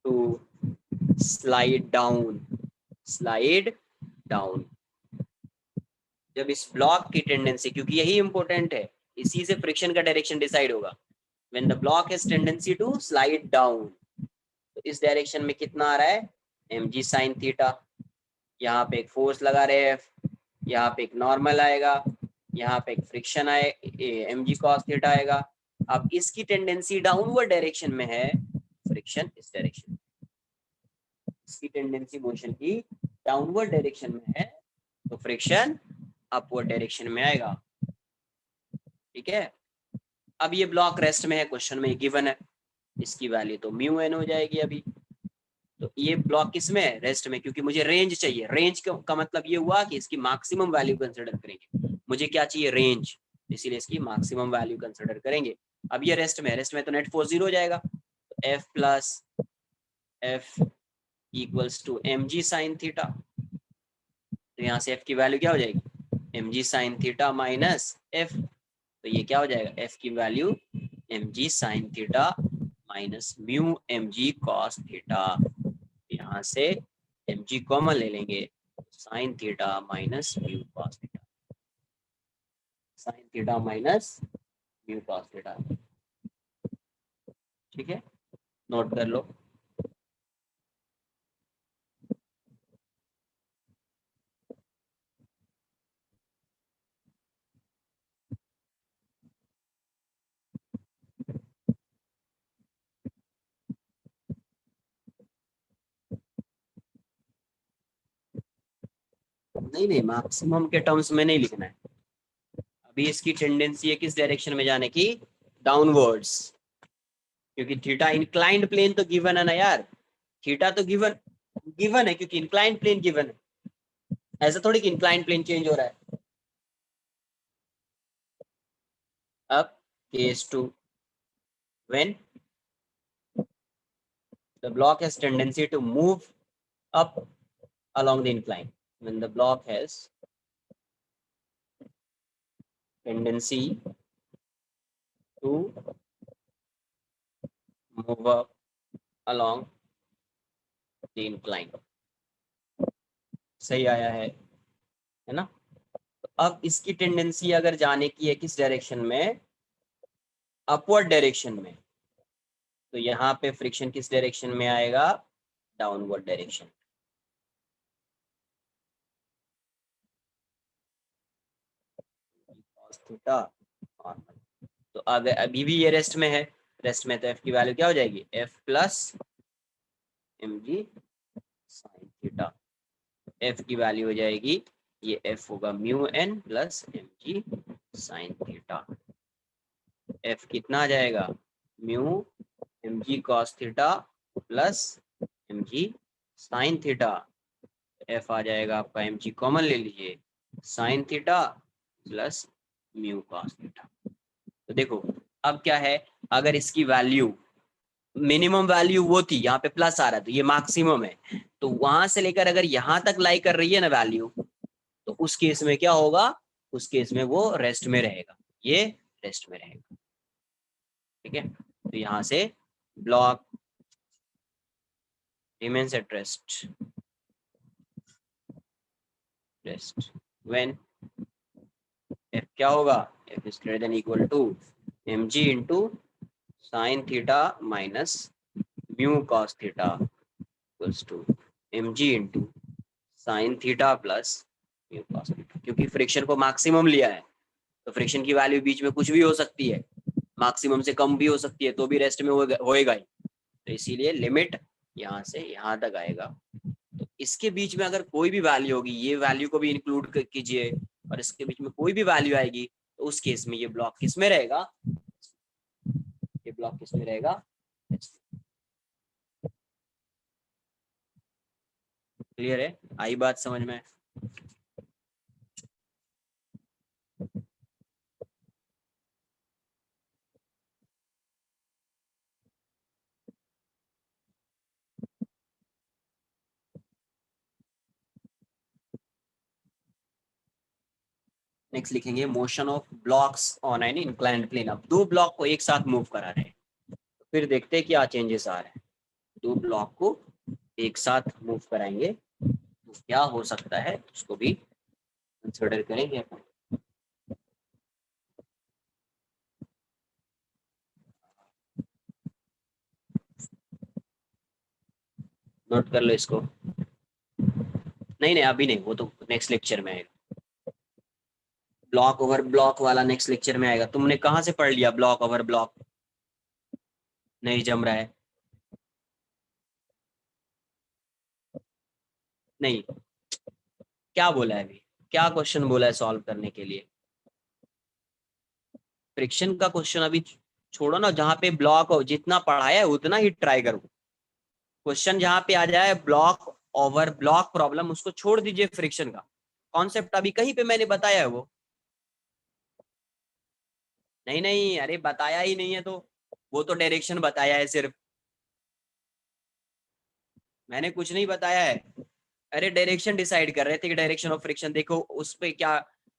to slide down, जब इस ब्लॉक की टेंडेंसी, क्योंकि यही इंपॉर्टेंट है, इसी से फ्रिक्शन का डायरेक्शन डिसाइड होगा। when the block has tendency to slide down, तो इस डायरेक्शन में कितना आ रहा है mg sin थीटा, यहाँ पे एक फोर्स लगा रहे हैं यहाँ पे एक नॉर्मल आएगा, यहाँ पे एक फ्रिक्शन आए mg cos थीटा आएगा। अब इसकी टेंडेंसी डाउनवर्ड डायरेक्शन में है, फ्रिक्शन इस डायरेक्शन, इसकी टेंडेंसी मोशन की डाउनवर्ड डायरेक्शन में है तो फ्रिक्शन अपवर्ड डायरेक्शन में आएगा। ठीक है, अब ये ब्लॉक रेस्ट में है, क्वेश्चन में गिवन है, इसकी वैल्यू तो म्यू एन हो जाएगी अभी। तो ये ब्लॉक किस में है, रेस्ट में, क्योंकि मुझे रेंज चाहिए। रेंज का मतलब ये हुआ कि इसकी मैक्सिमम वैल्यू कंसिडर करेंगे, मुझे क्या चाहिए रेंज, इसीलिए इसकी मैक्सिमम वैल्यू कंसिडर करेंगे। अब ये रेस्ट में तो नेट फोर्स 0 हो जाएगा, तो F plus F equals to mg sine theta, तो यहाँ से F की वैल्यू क्या हो जाएगी mg sine theta minus F, तो ये क्या हो जाएगा F की value mg sine theta minus mu mg cos theta, यहाँ से mg कॉमन ले लेंगे, sign theta minus mu cos theta, sign theta minus mu cos theta. ठीक है, नोट कर लो। नहीं मैक्सिमम के टर्म्स में नहीं लिखना है, अभी इसकी टेंडेंसी है किस डायरेक्शन में जाने की, डाउनवर्ड्स, क्योंकि थीटा इंक्लाइंड प्लेन तो गिवन है ना यार, थीटा तो गिवन है क्योंकि इंक्लाइंड प्लेन गिवन है, ऐसा थोड़ी कि इंक्लाइंड प्लेन चेंज हो रहा है। अब case 2, when the block has tendency to move up along the incline, when the block has tendency to move up along the incline, सही आया है ना। तो अब इसकी टेंडेंसी अगर जाने की है किस डायरेक्शन में, अपवर्ड डायरेक्शन में, तो यहाँ पे फ्रिक्शन किस डायरेक्शन में आएगा, डाउनवर्ड डायरेक्शन। तो अगर अभी भी ये रेस्ट में है, रेस्ट में तो F की वैल्यू क्या हो जाएगी, F plus mg sin theta, F की वैल्यू हो जाएगी, ये F होगा mu n plus mg sin theta. F कितना आ जाएगा, mu mg cos theta plus mg sin theta, F आ जाएगा आपका mg कॉमन ले लीजिए, sin theta plus mu cos theta. तो देखो अब क्या है, अगर इसकी वैल्यू मिनिमम वैल्यू वो थी, यहाँ पे प्लस आ रहा है तो ये मैक्सिमम है, तो वहां से लेकर अगर यहाँ तक लाई कर रही है ना वैल्यू, तो उस केस में क्या होगा, उस केस में वो रेस्ट में रहेगा, ये रेस्ट में रहेगा। ठीक है, तो यहाँ से block remains at rest when F क्या होगा, F is greater than equal to mg into sin theta minus mu cos theta equals to mg into sin theta plus mu cos theta. क्योंकि फ्रिक्शन को maximum लिया है तो friction की value बीच में कुछ भी हो सकती है, मैक्सिमम से कम भी हो सकती है, तो भी रेस्ट में होएगा ही, तो इसीलिए लिमिट यहाँ से यहाँ तक आएगा। तो इसके बीच में अगर कोई भी वैल्यू होगी, ये वैल्यू को भी इंक्लूड कीजिए, और इसके बीच में कोई भी वैल्यू आएगी, तो उस केस में ये ब्लॉक किस में रहेगा, ये ब्लॉक किस में रहेगा। क्लियर है, आई बात समझ में। नेक्स्ट लिखेंगे motion of blocks on an inclined plane. अब दो ब्लॉक को एक साथ मूव करा रहे हैं, तो फिर देखते हैं क्या चेंजेस आ रहे हैं। दो ब्लॉक को एक साथ मूव कराएंगे तो क्या हो सकता है, उसको भी कंसिडर करेंगे अपन। नोट कर लो इसको। नहीं नहीं अभी नहीं, वो तो नेक्स्ट लेक्चर में आएगा। ब्लॉक ओवर ब्लॉक वाला नेक्स्ट लेक्चर में आएगा। तुमने कहाँ से पढ़ लिया ब्लॉक ओवर ब्लॉक, नहीं जम रहा है। नहीं, क्या बोला है अभी, क्या क्वेश्चन बोला है सॉल्व करने के लिए। फ्रिक्शन का क्वेश्चन अभी छोड़ो ना, जहाँ पे ब्लॉक हो, जितना पढ़ाया है उतना ही ट्राई करो। क्वेश्चन जहाँ पे आ जाए ब्लॉक ओवर ब्लॉक प्रॉब्लम, उसको छोड़ दीजिए। फ्रिक्शन का कॉन्सेप्ट अभी कहीं पे मैंने बताया है वो। नहीं नहीं, अरे बताया ही नहीं है तो, वो तो डायरेक्शन बताया है सिर्फ, मैंने कुछ नहीं बताया है। अरे डायरेक्शन डिसाइड कर रहे थे कि डायरेक्शन ऑफ फ्रिक्शन, देखो उस पे क्या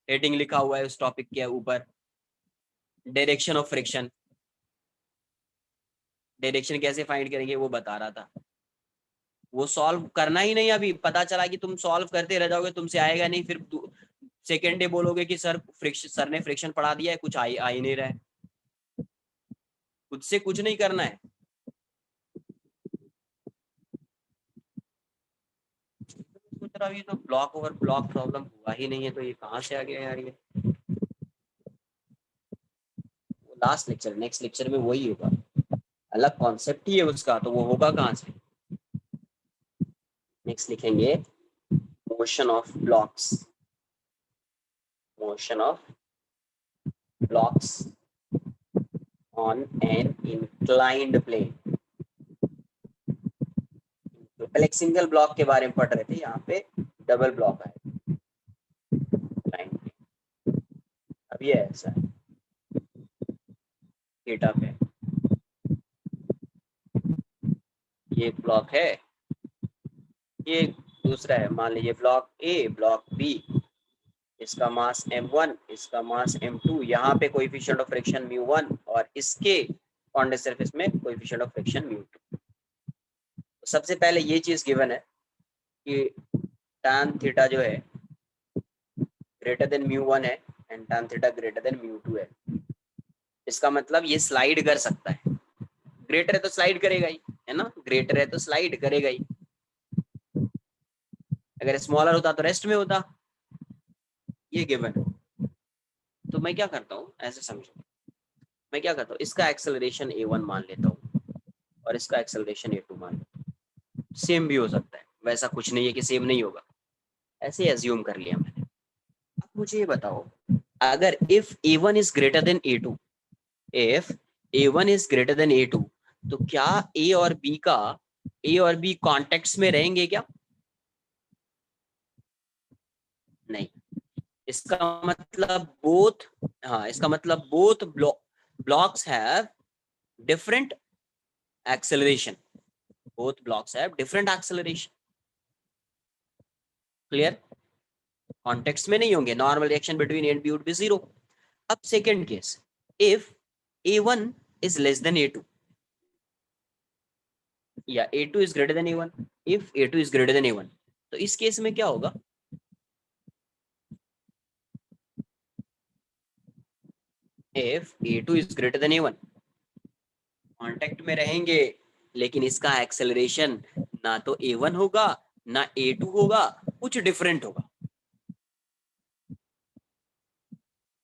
हेडिंग लिखा हुआ है उस टॉपिक के ऊपर, डायरेक्शन ऑफ फ्रिक्शन। डायरेक्शन कैसे फाइंड करेंगे वो बता रहा था। वो सॉल्व करना ही नहीं, अभी पता चला कि तुम सॉल्व करते रह जाओगे, तुमसे आएगा नहीं, फिर सेकेंड डे बोलोगे कि सर ने फ्रिक्शन पढ़ा दिया है, कुछ आ ही नहीं रहा है। खुद से कुछ नहीं करना है। सोच रहा हूँ ये तो ब्लॉक ओवर ब्लॉक प्रॉब्लम हुआ ही नहीं है, तो ये कहाँ से आ गया यार ये। लास्ट लेक्चर, नेक्स्ट लेक्चर में वही होगा, अलग कॉन्सेप्ट ही है उसका, तो वो होगा कहाँ से। नेक्स्ट लिखेंगे motion of blocks, motion of blocks on an inclined plane. तो पहले एक सिंगल ब्लॉक के बारे में पढ़ रहे थे, यहाँ पे डबल ब्लॉक है इंक्लाइंड प्लेन। अब ये ऐसा है थीटा पे, ये ब्लॉक है, ये दूसरा है, मान लीजिए ब्लॉक ए ब्लॉक बी, इसका मास m1, इसका मास m2, यहाँ पे कोएफिशिएंट ऑफ फ्रिक्शन μ1 और इसके ऑन द सरफेस में कोएफिशिएंट ऑफ फ्रिक्शन μ2। तो सबसे पहले ये चीज गिवन है कि tan थीटा जो है ग्रेटर देन μ1 है and tan theta greater than μ2 है। इसका मतलब ये स्लाइड कर सकता है, ग्रेटर है तो स्लाइड करेगा ही, है ना, ग्रेटर है तो स्लाइड करेगा ही। अगर स्मॉलर होता तो रेस्ट में होता, ये गिवन है। तो मैं क्या करता हूँ, ऐसे समझो, मैं क्या करता हूँ, इसका एक्सेलरेशन a1 मान लेता हूँ और इसका एक्सेलरेशन a2 मान लेता हूँ। सेम भी हो सकता है, वैसा कुछ नहीं है कि सेम नहीं होगा, ऐसे एज्यूम कर लिया मैंने। अब मुझे ये बताओ, अगर if a1 is greater then a2, if a1 is greater then a2, तो क्या a और b कॉन्टेक्ट्स में रहेंगे क्या? नहीं। इसका मतलब बोथ, हाँ इसका मतलब both blocks have different acceleration, both blocks have different acceleration. Clear? Context में नहीं होंगे, normal reaction between A and B would be zero. अब second case, if A1 is less than A2, या A2 is greater than A1, if A2 is greater than A1, तो इस case में क्या होगा, if A2 is greater than A1, contact में रहेंगे, लेकिन इसका एक्सेलरेशन ना तो A1 होगा ना A2 होगा, कुछ डिफरेंट होगा।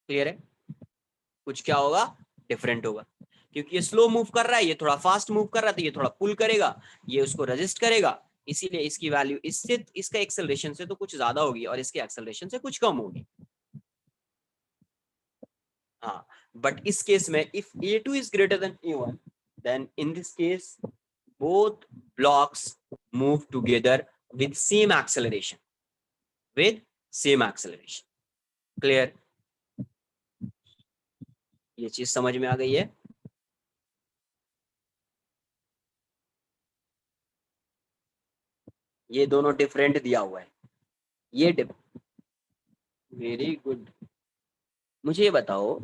क्लियर है? कुछ क्या होगा, डिफरेंट होगा, क्योंकि ये स्लो मूव कर रहा है, ये थोड़ा फास्ट मूव कर रहा है, तो ये थोड़ा पुल करेगा, ये उसको रेजिस्ट करेगा, इसीलिए इसकी वैल्यू इससे, इसका एक्सेलरेशन से तो कुछ ज्यादा होगी और इसके एक्सेलरेशन से कुछ कम होगी। हाँ, बट इस केस में if a2 is greater than a1, then in this case both blocks move together with same acceleration, with same acceleration. Clear? ये चीज समझ में आ गई है? ये दोनों डिफरेंट दिया हुआ है, ये वेरी गुड। मुझे ये बताओ,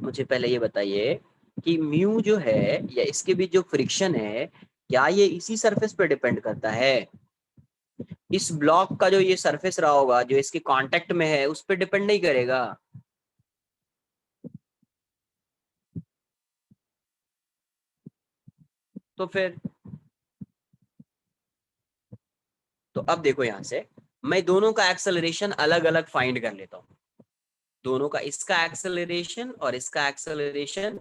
मुझे पहले ये बताइए कि म्यू जो है या इसके बीच जो फ्रिक्शन है, क्या ये इसी सरफेस पे डिपेंड करता है? इस ब्लॉक का जो ये सरफेस रहा होगा जो इसके कांटेक्ट में है उस पर डिपेंड नहीं करेगा? तो फिर तो अब देखो यहां से मैं दोनों का एक्सेलरेशन अलग अलग फाइंड कर लेता हूं। दोनों का, इसका एक्सेलरेशन और इसका एक्सेलरेशन,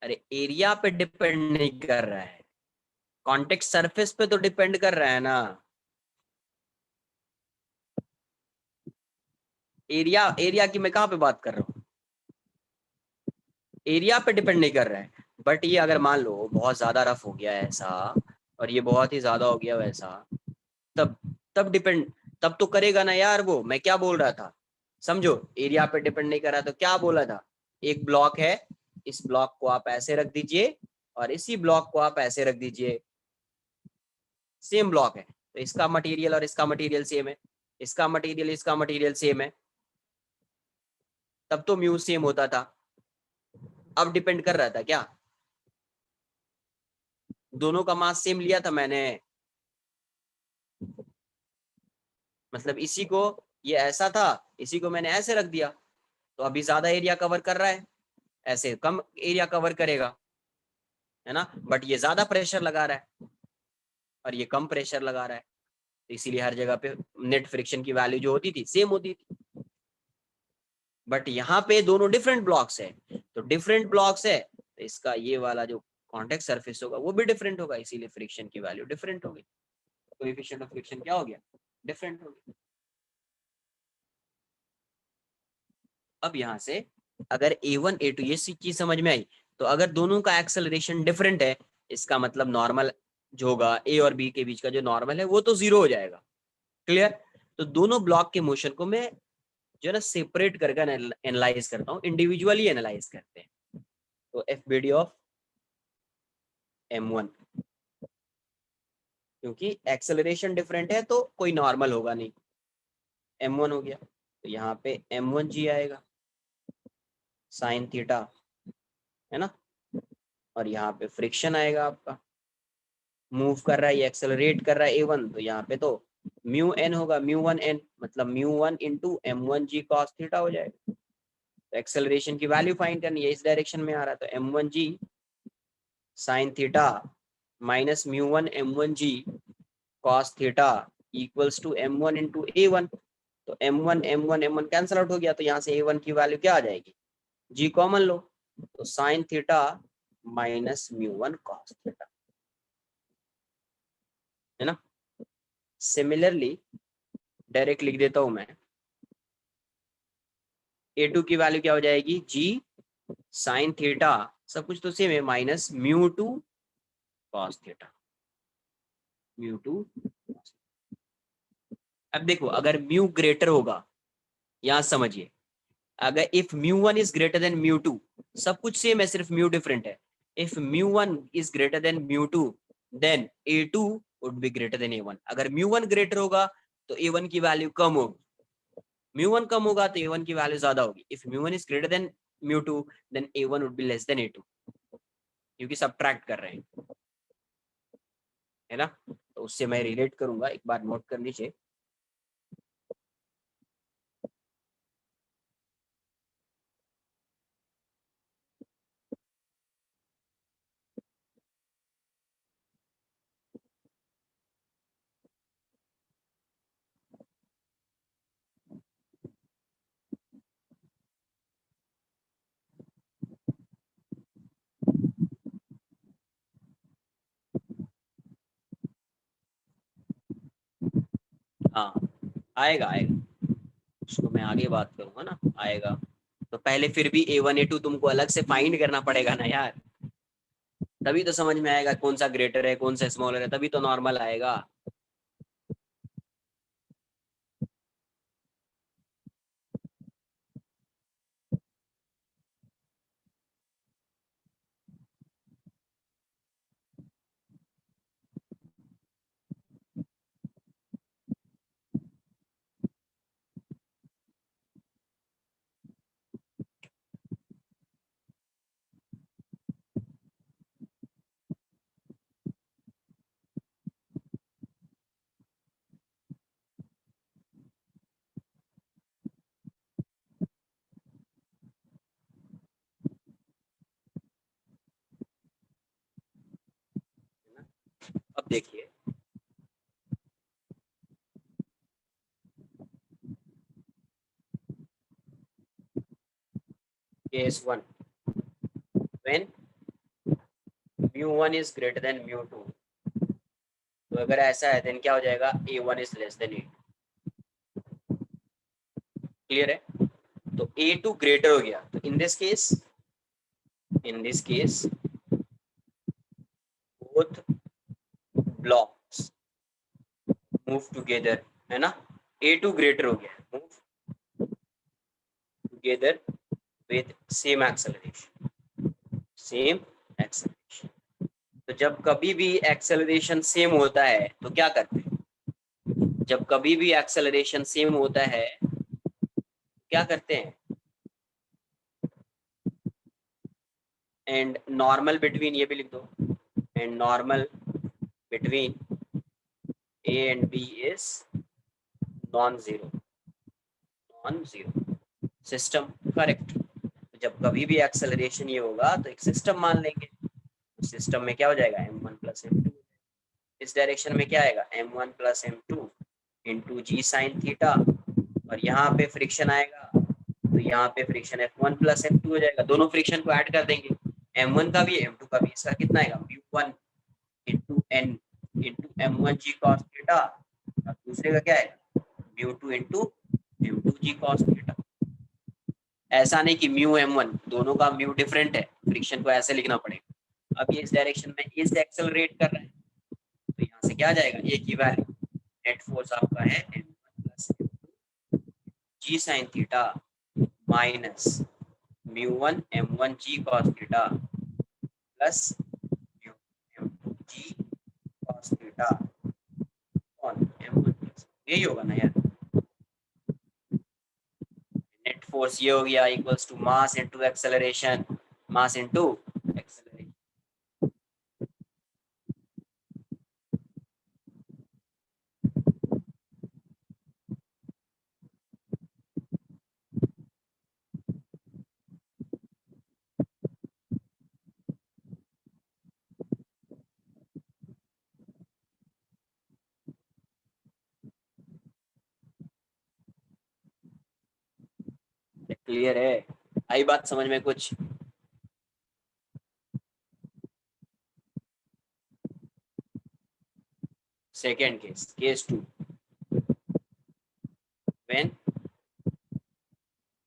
अरे एरिया पे डिपेंड नहीं कर रहा है, कॉन्टेक्ट सरफेस पे तो डिपेंड कर रहा है ना। एरिया, एरिया की मैं कहां पे बात कर रहा हूँ? एरिया पे डिपेंड नहीं कर रहा है। बट ये अगर मान लो बहुत ज्यादा रफ हो गया ऐसा और ये बहुत ही ज्यादा हो गया वैसा, तब तब डिपेंड, तब तो करेगा ना यार। वो मैं क्या बोल रहा था, समझो, एरिया पे डिपेंड नहीं कर रहा तो क्या बोला था? एक ब्लॉक है, इस ब्लॉक को आप ऐसे रख दीजिए और इसी ब्लॉक को आप ऐसे रख दीजिए, सेम ब्लॉक है तो इसका मटेरियल और इसका मटेरियल सेम है, इसका मटेरियल इसका मटेरियल सेम है, तब तो म्यू सेम होता था। अब डिपेंड कर रहा था क्या? दोनों का मास सेम लिया था मैंने, मतलब इसी को, ये ऐसा था, इसी को मैंने ऐसे रख दिया तो अभी ज्यादा एरिया कवर कर रहा है, ऐसे कम एरिया कवर करेगा, है ना। बट ये ज्यादा प्रेशर लगा रहा है और ये कम प्रेशर लगा रहा है, तो इसीलिए हर जगह पे नेट फ्रिक्शन की वैल्यू जो होती थी सेम होती थी। बट यहाँ पे दोनों डिफरेंट ब्लॉक्स है, तो डिफरेंट ब्लॉक्स है तो इसका ये वाला जो कॉन्टेक्ट सरफेस होगा वो भी डिफरेंट होगा, इसीलिए फ्रिक्शन की वैल्यू डिफरेंट होगी, कोएफिशिएंट ऑफ फ्रिक्शन क्या हो गया? डिफरेंट हो गया। अब यहाँ से अगर a1 a2 ये चीज समझ में आई, तो अगर दोनों का एक्सेलरेशन डिफरेंट है, इसका मतलब नॉर्मल जो होगा ए और बी के बीच का जो नॉर्मल है वो तो जीरो हो जाएगा। क्लियर? तो दोनों ब्लॉक के मोशन को मैं जो है ना सेपरेट करके एनालाइज करता हूँ, इंडिविजुअली एनालाइज करते हैं। तो F B D of m1, क्योंकि एक्सेलरेशन डिफरेंट है तो कोई नॉर्मल होगा नहीं, m1 हो गया, तो यहाँ पे m1g आएगा साइन थीटा, है ना। और यहाँ पे फ्रिक्शन आएगा आपका, मूव कर रहा है ये, एक्सेलरेट कर रहा है a1, तो यहाँ पे तो म्यू एन होगा, म्यू1 n, मतलब म्यू1 इंटू m1g cos थीटा हो जाएगा। तो एक्सेलरेशन की वैल्यू फाइंड करनी है, इस डायरेक्शन में आ रहा है, तो m1g sine theta minus mu one m1g cos theta equals to m1 into a1। तो m1 m1 m1 cancel out हो गया, तो यहाँ से a1 की वैल्यू क्या आ जाएगी? g कॉमन लो, तो sine theta minus mu one cos theta, है ना। सिमिलरली डायरेक्ट लिख देता हूं मैं, a2 की वैल्यू क्या हो जाएगी? g साइन थीटा, सब कुछ तो सेम है, minus mu two cos theta, mu two. अब देखो अगर म्यू ग्रेटर होगा, यहां समझिए, अगर if mu one is greater than mu two, सब कुछ सेम है सिर्फ म्यू डिफरेंट है, if mu one is greater than mu two then a2 would be greater than a1। अगर म्यू1 ग्रेटर होगा तो a1 की वैल्यू कम होगी, म्यू1 कम होगा तो a1 की वैल्यू ज्यादा होगी। If mu one is greater than mu two then a1 would be less than a2, क्योंकि सब्ट्रैक्ट कर रहे हैं, है ना। तो उससे मैं रिलेट करूंगा, एक बार नोट कर लीजिए। आएगा आएगा, उसको मैं आगे बात करूंगा ना, आएगा। तो पहले फिर भी A1 A2 तुमको अलग से फाइंड करना पड़ेगा ना यार, तभी तो समझ में आएगा कौन सा ग्रेटर है कौन सा स्मॉलर है, तभी तो नॉर्मल आएगा। अब देखिए, case one, when mu1 is greater then mu2, तो अगर ऐसा है देन क्या हो जाएगा, A1 is less than A2। Clear है? तो A2 ग्रेटर हो गया, तो in this case both blocks move together, है ना। A2 ग्रेटर हो गया, move together with same acceleration, same acceleration. तो जब कभी भी एक्सेलरेशन सेम होता है तो क्या करते हैं, जब कभी भी एक्सेलरेशन सेम होता है क्या करते हैं, एंड नॉर्मल बिटवीन, ये भी लिख दो, and normal between A and B is non zero, non zero, system correct. जब कभी भी एक्सेलरेशन ये होगा तो एक सिस्टम मान लेंगे, सिस्टम में क्या हो जाएगा, m1 प्लस m2, इस डायरेक्शन में क्या आएगा, m1 प्लस m2 इंटू जी साइन थीटा, और यहाँ पे फ्रिक्शन आएगा तो यहाँ पे फ्रिक्शन F1 प्लस F2 हो जाएगा, दोनों फ्रिक्शन को ऐड कर देंगे, M1 का भी M2 का भी, इसका कितना आएगा, म्यू1 into N into M1 G cos theta, और दूसरे का क्या है, म्यू2 into M2 G cos theta. ऐसा नहीं कि म्यू M1, दोनों का म्यू डिफरेंट है, फ्रिक्शन को ऐसे लिखना पड़ेगा। अब ये इस डायरेक्शन में A से एक्सेलरेट कर रहा है, तो यहाँ से क्या आ जाएगा, A की वैल्यू, नेट फोर्स आपका है M1 plus G sine theta minus mu one M1 G cos theta plus mu M2 G cos theta on M1 plus, यही होगा ना यार। नेट फोर्स ये हो गया equals to mass into acceleration, mass into acceleration. Clear है? आई बात समझ में कुछ? Second case, case two, when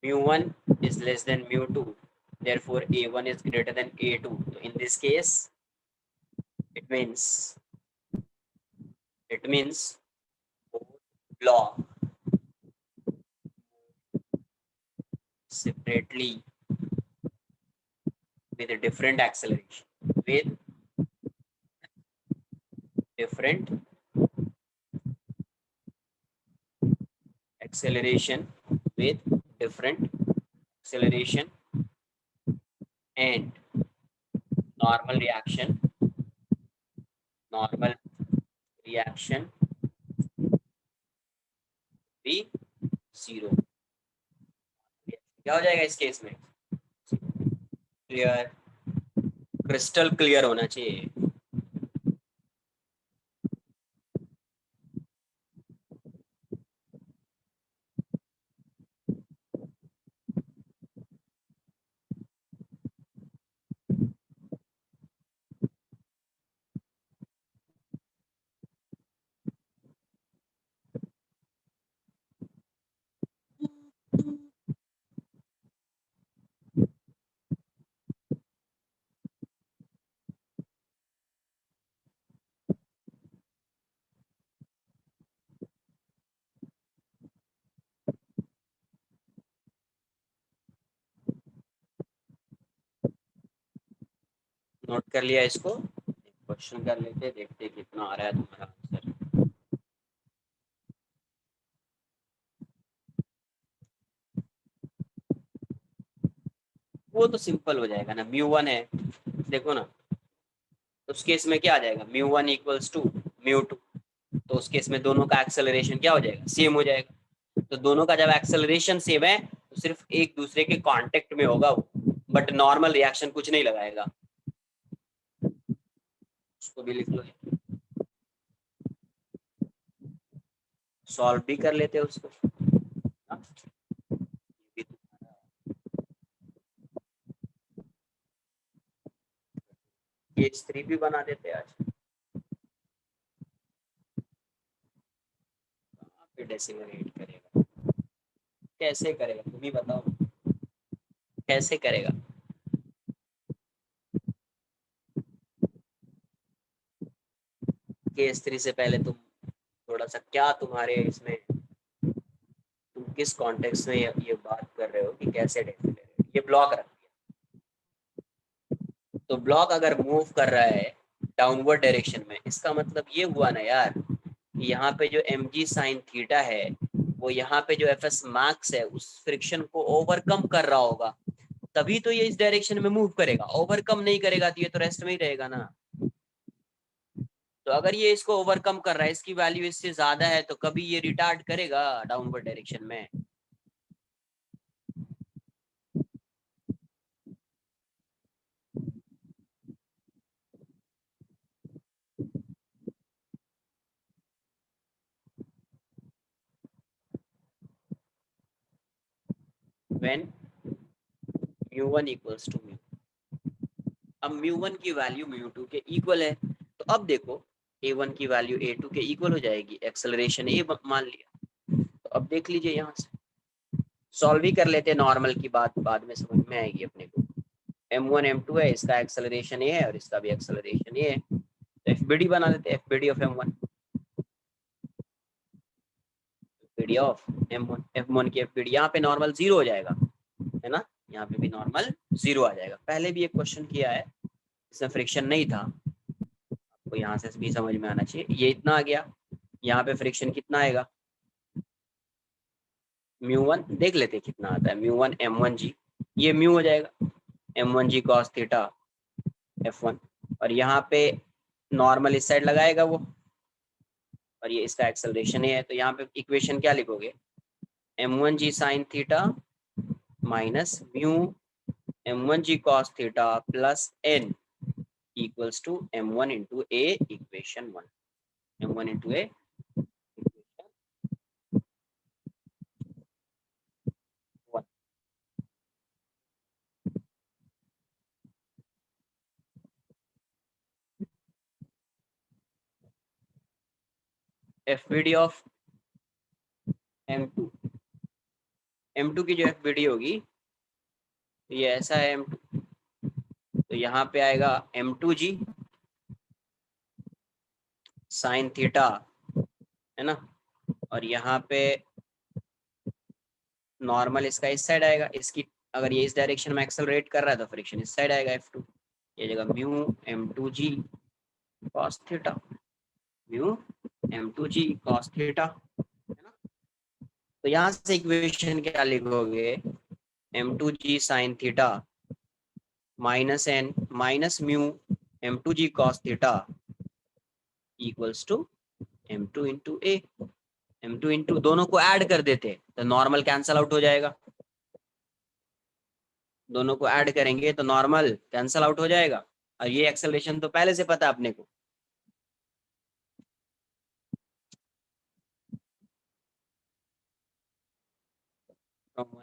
mu1 is less than mu2, therefore A1 is greater than A2. So in this case it means both block separately with a different acceleration, with different acceleration, with different acceleration and normal reaction, normal reaction भी zero. क्या हो जाएगा इस case में, clear, crystal clear होना चाहिए। Note कर लिया इसको, क्वेश्चन कर लेते, देखते कितना आ रहा है तुम्हारा आंसर। वो तो सिंपल हो जाएगा ना, म्यू 1 है, देखो ना, उस केस में क्या आ जाएगा, म्यू 1 इक्वल्स टू म्यू 2, तो उस केस में दोनों का एक्सेलरेशन क्या हो जाएगा, सेम हो जाएगा। तो दोनों का जब एक्सेलरेशन सेम है तो सिर्फ एक दूसरे के कांटेक्ट में होगा वो, बट नॉर्मल रिएक्शन कुछ नहीं लगाएगा। उसको भी लिख लो, सॉल्व भी कर लेते हैं उसको। हाँ? H3 भी बना देते हैं आज। कहाँ पे डेसिमल 8 करेगा, कैसे करेगा तुम ही बताओ, कैसे करेगा। H3 से पहले तुम थोड़ा सा, क्या तुम्हारे इसमें, तुम किस कॉन्टेक्स्ट में ये बात कर रहे हो कि कैसे डेसिमल, ये ब्लॉक रख दिया, तो ब्लॉक अगर मूव कर रहा है डाउनवर्ड डायरेक्शन में, इसका मतलब ये हुआ ना यार, यहाँ पे जो एम जी साइन थीटा है वो यहाँ पे जो एफ एस मैक्स है उस फ्रिक्शन को ओवरकम कर रहा होगा, तभी तो ये इस डायरेक्शन में मूव करेगा। ओवरकम नहीं करेगा तो ये तो रेस्ट में ही रहेगा ना। तो अगर ये इसको ओवरकम कर रहा है, इसकी वैल्यू इससे ज्यादा है, तो कभी ये रिटार्ड करेगा डाउनवर्ड डायरेक्शन में। When mu 1 equals to mu, अब म्यू 1 की वैल्यू म्यू 2 के इक्वल है, तो अब देखो A1 की वैल्यू A2 के इक्वल हो जाएगी, एक्सेलरेशन A मान लिया। तो अब देख लीजिए यहाँ से सॉल्व ही कर लेते हैं, नॉर्मल की बात बाद में समझ में आएगी अपने को। M1 M2 है, इसका एक्सेलरेशन A है और इसका भी एक्सेलरेशन A है, तो FBD बना देते हैं, FBD of M1, FBD of M1, M1 की FBD यहाँ पे नॉर्मल 0 हो जाएगा, है ना, यहाँ पे भी नॉर्मल 0 आ जाएगा। पहले भी एक क्वेश्चन किया है, इसमें फ्रिक्शन नहीं था, आपको यहाँ से भी समझ में आना चाहिए। ये इतना आ गया, यहाँ पे फ्रिक्शन कितना आएगा, म्यू 1 देख लेते हैं कितना आता है, म्यू 1 M1G, ये म्यू हो जाएगा M1G cos थीटा F1, और यहाँ पे नॉर्मल इस साइड लगाएगा वो, और ये इसका एक्सेलरेशन है, तो यहाँ पे इक्वेशन क्या लिखोगे, M1G sin theta minus mu M1G cos theta plus n equals to M1 into A equation 1, M1 into A equation 1। FBD of M2, M2 की जो FBD होगी, ये ऐसा है M2, तो यहाँ पे आएगा M2G साइन थीटा, है ना, और यहाँ पे नॉर्मल इसका इस साइड आएगा, इसकी अगर ये इस डायरेक्शन में एक्सेलरेट कर रहा है तो फ्रिक्शन इस साइड आएगा F2, ये जगह mu M2G cos theta, mu M2G cos theta, है ना। तो यहाँ से इक्वेशन क्या लिखोगे, M2G sin theta minus n minus mu M2G cos theta equals to M2 into A, M2 into दोनों को ऐड कर देते तो नॉर्मल कैंसल आउट हो जाएगा, दोनों को ऐड करेंगे तो नॉर्मल कैंसल आउट हो जाएगा, और ये एक्सेलरेशन तो पहले से पता है अपने को। फ्रॉम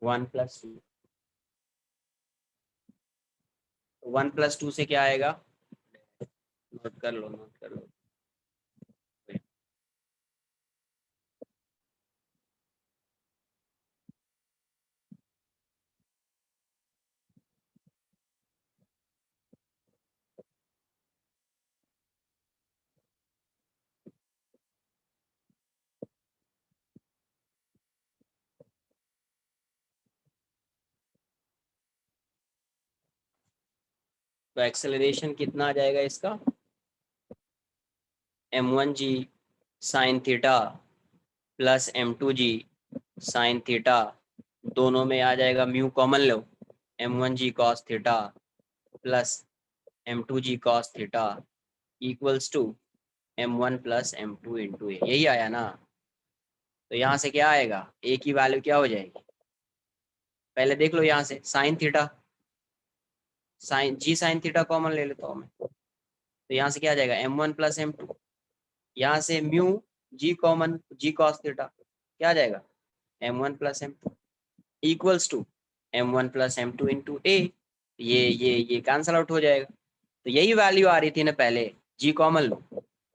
1+2, 1+2 से क्या आएगा, नोट कर लो, नोट कर लो, तो एक्सेलरेशन कितना आ जाएगा इसका, m1g sine theta plus m2g sine theta, दोनों में आ जाएगा म्यू कॉमन लो, m1g cos theta plus m2g cos theta equals to m1 plus m2 into A, यही आया ना। तो यहाँ से क्या आएगा, ए की वैल्यू क्या हो जाएगी, पहले देख लो यहाँ से साइन थीटा, साइन जी साइन थीटा कॉमन ले लेता हूँ मैं, तो यहाँ से क्या आ जाएगा m1 प्लस m2, यहाँ से mu G common, G cos theta क्या आ जाएगा m1 plus m2 equals to m1 plus m2 into A, ये कैंसल आउट हो जाएगा। तो यही वैल्यू आ रही थी ना पहले, जी कॉमन लो,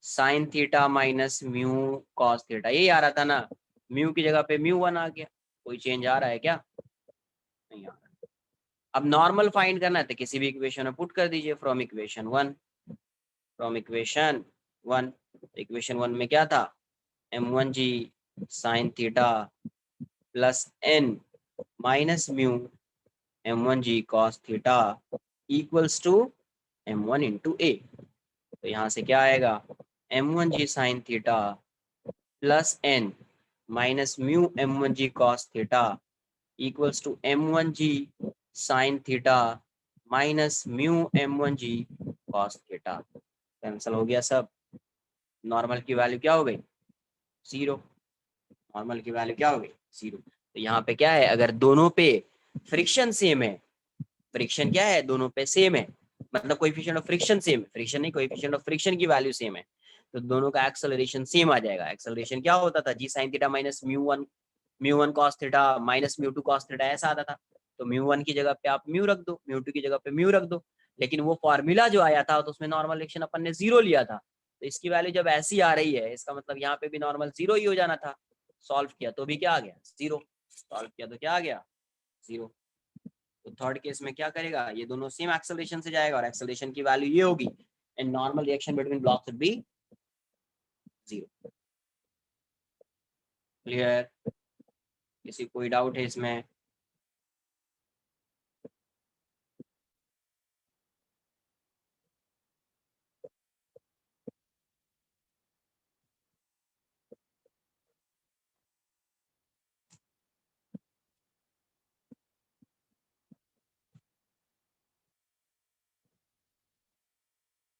sine theta minus mu cos theta, यही आ रहा था ना, म्यू की जगह पे म्यू वन आ गया, कोई चेंज आ रहा है क्या, नहीं आ रहा। अब नॉर्मल फाइंड करना है तो किसी भी इक्वेशन में पुट कर दीजिए, from equation one, from equation one, equation one में क्या था, m1g sine theta plus n minus mu m1g cos theta equals to m1 into a. तो यहाँ से क्या आएगा, m1g sine theta plus n minus mu m1g cos theta equals to m1g sine theta minus mu m1g cos theta, cancel हो गया सब, normal की value क्या हो गई, जीरो, नॉर्मल की वैल्यू क्या हो गई, जीरो। तो यहाँ पे क्या है, अगर दोनों पे फ्रिक्शन सेम है, फ्रिक्शन क्या है दोनों पे सेम है, मतलब कोएफिशिएंट ऑफ फ्रिक्शन सेम है, फ्रिक्शन नहीं कोएफिशिएंट ऑफ फ्रिक्शन की वैल्यू सेम है, तो दोनों का एक्सेलरेशन सेम आ जाएगा। एक्सेलरेशन क्या होता था, G sine theta minus mu one cos theta minus mu two cos theta ऐसा आता था। तो म्यू वन की जगह पे आप म्यू रख दो, म्यू टू की जगह पे म्यू रख दो, लेकिन वो फॉर्मूला जो आया था तो उसमें नॉर्मल रिएक्शन अपन ने जीरो लिया था, तो इसकी वैल्यू जब ऐसी आ रही है इसका मतलब यहाँ पे भी नॉर्मल जीरो ही हो जाना था। सॉल्व किया तो भी क्या आ गया, जीरो, सॉल्व किया तो क्या आ गया, जीरो। तो थर्ड केस में क्या करेगा, ये दोनों सेम एक्सेलरेशन से जाएगा और एक्सेलरेशन की वैल्यू ये होगी, and normal reaction between blocks would be zero. Clear, किसी कोई डाउट है इसमें,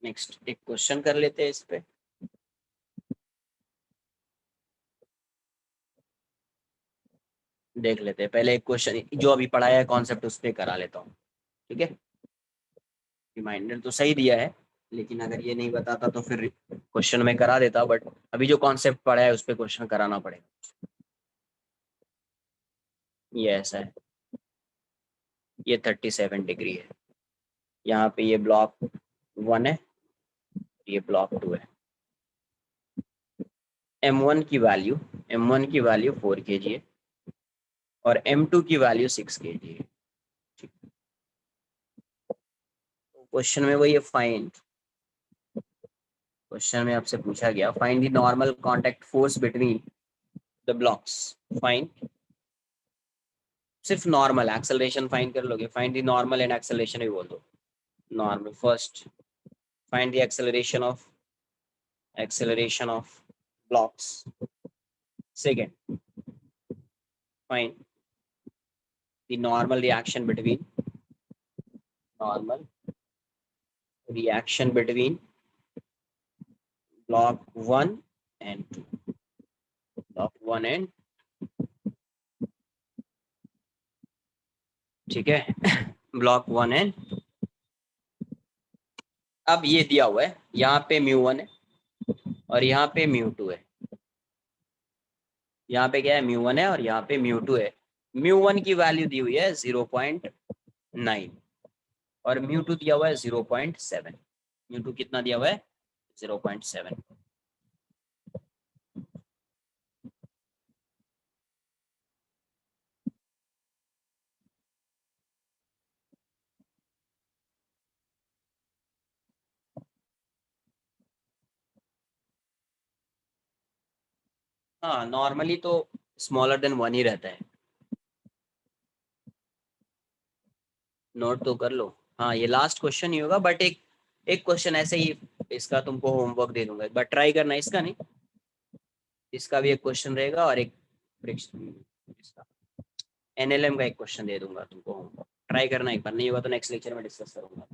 नेक्स्ट एक क्वेश्चन कर लेते हैं इस पे, देख लेते हैं पहले एक क्वेश्चन जो अभी पढ़ाया है कॉन्सेप्ट उस पे करा लेता हूँ, ठीक है। रिमाइंडर तो सही दिया है, लेकिन अगर ये नहीं बताता तो फिर क्वेश्चन में करा देता, बट अभी जो कॉन्सेप्ट पढ़ा है उस पे क्वेश्चन कराना पड़ेगा। ये ऐसा है, ये 37 डिग्री है, यहाँ पे ये ब्लॉक 1 है, ये ब्लॉक 2 है, m1 की वैल्यू, m1 की वैल्यू 4 kg है और m2 की वैल्यू 6 kg है। क्वेश्चन में वही है, फाइंड, क्वेश्चन में आपसे पूछा गया find the normal contact force between the blocks, find, सिर्फ नॉर्मल एक्सेलरेशन फाइंड कर लोगे, find the normal and acceleration भी बोल दो, normal first, find the acceleration of blocks, second find the normal reaction between block 1 and 2, block 1 and, ठीक है block 1 and, अब ये दिया हुआ है यहाँ पे μ1 है और यहाँ पे μ2 है, यहाँ पे क्या है μ1 है और यहाँ पे μ2 है, μ1 की वैल्यू दी हुई है 0.9 और μ2 दिया हुआ है 0.7, μ2 कितना दिया हुआ है 0.7। हाँ नॉर्मली तो स्मॉलर देन 1 ही रहता है, नोट तो कर लो। हाँ ये लास्ट क्वेश्चन ही होगा, बट एक क्वेश्चन ऐसे ही इसका तुमको होमवर्क दे दूंगा, एक बार ट्राई करना, इसका नहीं, इसका भी एक क्वेश्चन रहेगा और एक इसका एनएलएम का एक क्वेश्चन दे दूंगा तुमको होमवर्क, ट्राई करना एक बार, नहीं होगा तो नेक्स्ट लेक्चर में डिस्कस करूंगा।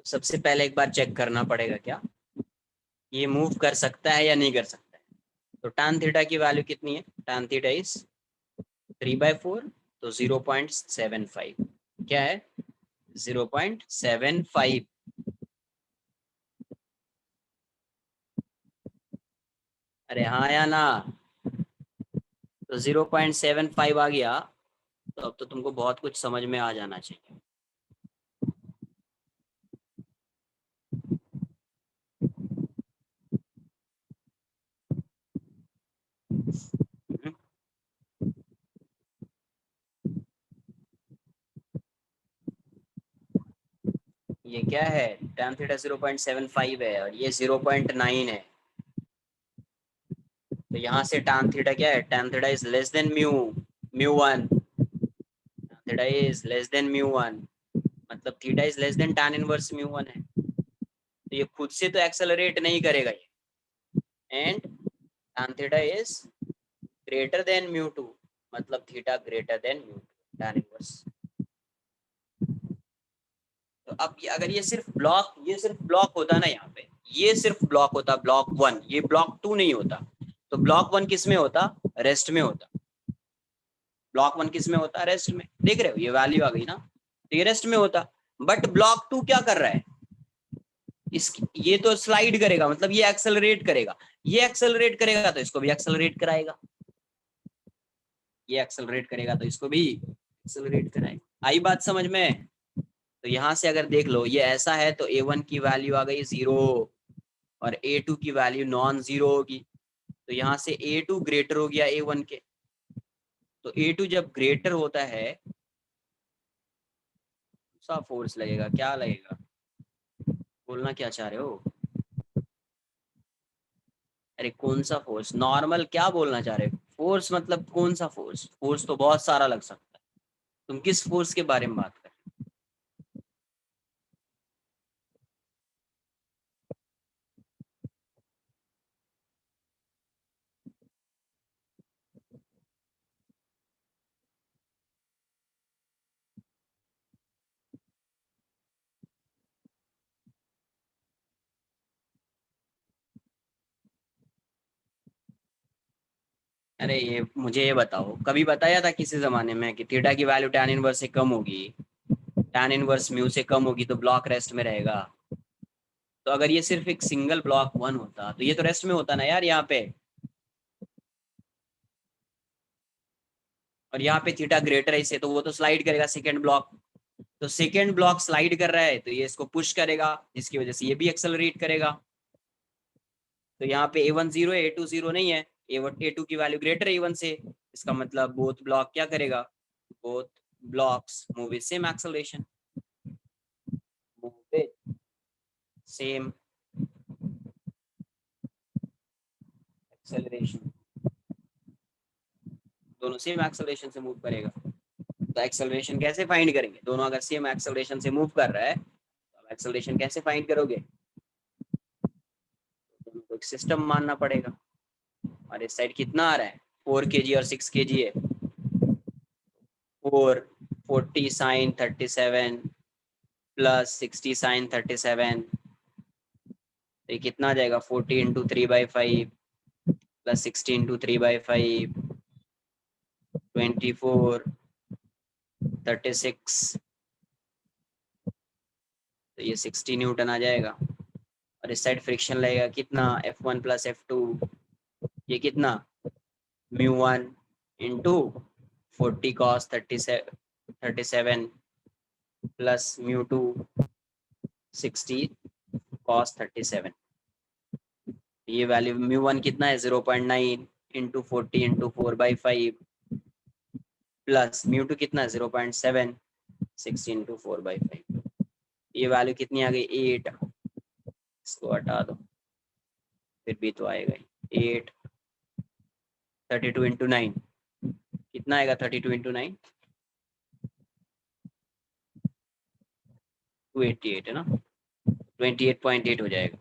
सबसे पहले एक बार चेक करना पड़ेगा क्या ये मूव कर सकता है या नहीं कर सकता है। तो tan थीटा की वैल्यू कितनी है, tan थीटा इज 3/4, तो 0.75 क्या है, 0.75। अरे हाँ या ना, तो 0.75 आ गया, तो अब तो तुमको बहुत कुछ समझ में आ जाना चाहिए। हम्म, ये क्या है, tan थीटा 0.75 है और ये 0.9 है, तो यहाँ से tan थीटा क्या है, tan theta is less then mu 1, theta is less then mu 1, मतलब theta is less then tan inverse mu 1 है, तो ये खुद से तो एक्सेलरेट नहीं करेगा ये, and tan theta is greater then mu 2, मतलब theta greater then mu 2 tan inverse. तो अब ये अगर ये सिर्फ ब्लॉक होता ना, यहाँ पे ये सिर्फ ब्लॉक होता ब्लॉक 1, ये ब्लॉक 2 नहीं होता, तो ब्लॉक 1 किस में होता, रेस्ट में होता, ब्लॉक 1 किस में होता, रेस्ट में, देख रहे हो ये वैल्यू आ गई ना, तो ये रेस्ट में होता, बट ब्लॉक 2 क्या कर रहा है, इस ये तो स्लाइड करेगा, मतलब ये एक्सेलरेट करेगा, ये एक्सेलरेट करेगा तो इसको भी एक्सेलरेट कराएगा, ये एक्सेलरेट करेगा तो इसको भी एक्सेलरेट कराएगा। आई बात समझ में। तो यहाँ से अगर देख लो ये ऐसा है, तो A1 की वैल्यू आ गई 0 और A2 की वैल्यू नॉन जीरो होगी, तो यहाँ से A2 ग्रेटर हो गया A1 के, तो A2 जब ग्रेटर होता है सा फोर्स लगेगा, क्या लगेगा, बोलना क्या चाह रहे हो, अरे कौन सा फोर्स, नॉर्मल क्या बोलना चाह रहे हो, फोर्स मतलब कौन सा फोर्स, फोर्स तो बहुत सारा लग सकता है, तुम किस फोर्स के बारे में बात कर। अरे ये मुझे ये बताओ, कभी बताया था किसी जमाने में कि थीटा की वैल्यू tan इनवर्स से कम होगी, tan इनवर्स म्यू से कम होगी तो ब्लॉक रेस्ट में रहेगा। तो अगर ये सिर्फ एक सिंगल ब्लॉक 1 होता तो ये तो रेस्ट में होता ना यार यहाँ पे, और यहाँ पे थीटा ग्रेटर है इसे, तो वो तो स्लाइड करेगा सेकेंड ब्लॉक, तो सेकेंड ब्लॉक स्लाइड कर रहा है तो ये इसको पुश करेगा, जिसकी वजह से ये भी एक्सेलरेट करेगा। तो यहाँ पे A1 0 है, A2 0 नहीं है, A2 की वैल्यू ग्रेटर है A1 से, इसका मतलब बोथ ब्लॉक क्या करेगा, both blocks move with same acceleration. Same acceleration, दोनों सेम एक्सेलरेशन से मूव करेगा। तो एक्सेलरेशन कैसे फाइंड करेंगे? दोनों अगर सेम एक्सेलरेशन से मूव कर रहा है तो एक्सेलरेशन कैसे फाइंड करोगे? दोनों को एक सिस्टम मानना पड़ेगा। और इस साइड कितना आ रहा है? 4 kg और 6 kg है। 4 40 साइन 37 प्लस 60 साइन 37, तो ये कितना आ जाएगा? 40 इंटू 3/5 प्लस 60 इंटू 3/5, 24 36, तो ये 60 न्यूटन आ जाएगा। और इस साइड फ्रिक्शन लगेगा कितना? F1 प्लस F2, ये कितना? μ1 इंटू 40 cos 37 प्लस μ2 60 cos 37। ये वैल्यू μ1 कितना है? 0.9 इंटू 40 इंटू 4/5 प्लस μ2 कितना है? 0.7 60 इंटू 4/5। ये वैल्यू कितनी आ गई? 8। इसको हटा दो, फिर भी तो आएगा 8। 32 इंटू 9 कितना आएगा? 32 इंटू 9 288 है ना, 28.8 हो जाएगा।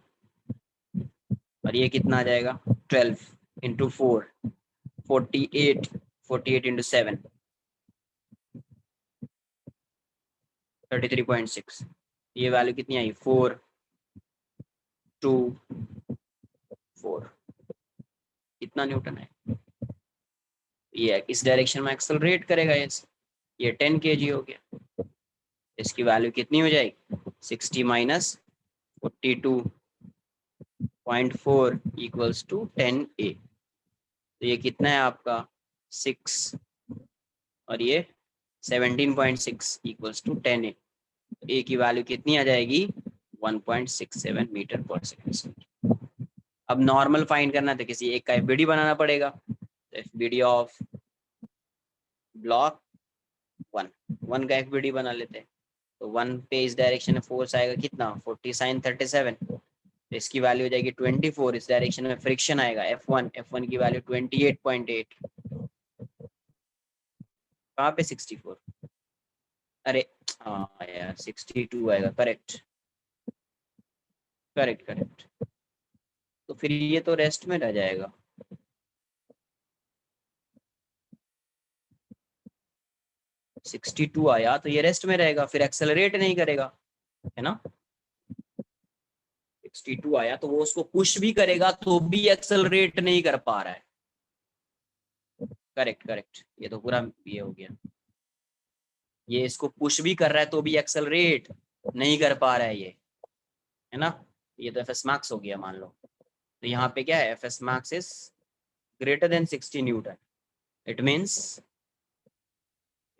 और ये कितना आ जाएगा? 12 इंटू 4 48, 48 इंटू 7 33.6। ये वैल्यू कितनी आई? 4 2 4। कितना न्यूटन है? ये इस डायरेक्शन में एक्सेलरेट करेगा। ये 10 kg हो गया। इसकी वैल्यू कितनी हो जाएगी? 60 माइनस 42.4 इक्वल्स टू 10A। तो ये कितना है आपका? 6 और ये 17.6 इक्वल्स टू 10A। ए की वैल्यू कितनी आ जाएगी? 1.67 मीटर पर सेकेंड। अब नॉर्मल फाइंड करना है तो किसी एक का एफबीडी बनाना पड़ेगा। तो एफबीडी ऑफ ब्लॉक 1 का एफबीडी बना लेते हैं। तो 1 पे इस डायरेक्शन में फोर्स आएगा कितना? 40 साइन 37। तो इसकी वैल्यू हो जाएगी 24। इस डायरेक्शन में फ्रिक्शन आएगा F1 की वैल्यू 28.8। कहाँ पे 64? अरे हाँ यार 62 आएगा। Correct correct correct. तो फिर ये तो रेस्ट में रह जाएगा। सिक्सटी टू आया तो ये रेस्ट में रहेगा, फिर एक्सेलरेट नहीं करेगा, है ना। 62 आया तो वो उसको पुश भी करेगा तो भी एक्सेलरेट नहीं कर पा रहा है। करेक्ट करेक्ट, ये तो पूरा ये हो गया। ये इसको पुश भी कर रहा है तो भी एक्सेलरेट नहीं कर पा रहा है ये, है ना। ये तो एफएस मैक्स हो गया मान लो। तो यहाँ पे क्या है? FS max is greater then 60 Newton. It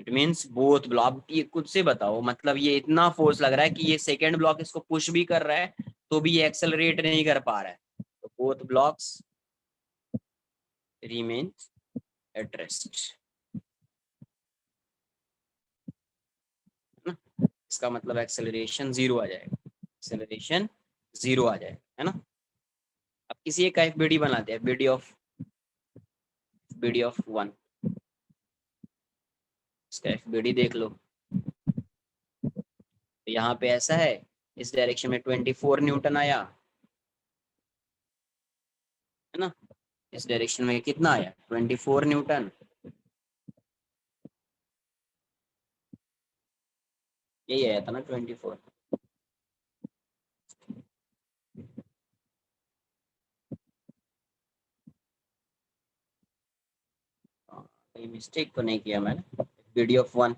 means both block. ये खुद से बताओ, मतलब ये इतना फोर्स लग रहा है कि ये सेकेंड ब्लॉक इसको पुश भी कर रहा है तो भी ये एक्सेलरेट नहीं कर पा रहा है। तो both blocks remains at rest। इसका मतलब एक्सेलरेशन 0 आ जाएगा, एक्सेलरेशन 0 आ जाएगा, है ना। अब किसी एक का एफबीडी बनाते हैं, बीडी ऑफ 1। इसका एफबीडी देख लो। तो यहाँ पे ऐसा है, इस डायरेक्शन में 24 न्यूटन आया, है ना। इस डायरेक्शन में कितना आया? 24 न्यूटन। यही आया था ना 24। कहीं मिस्टेक तो नहीं किया मैंने। बीडी ऑफ 1,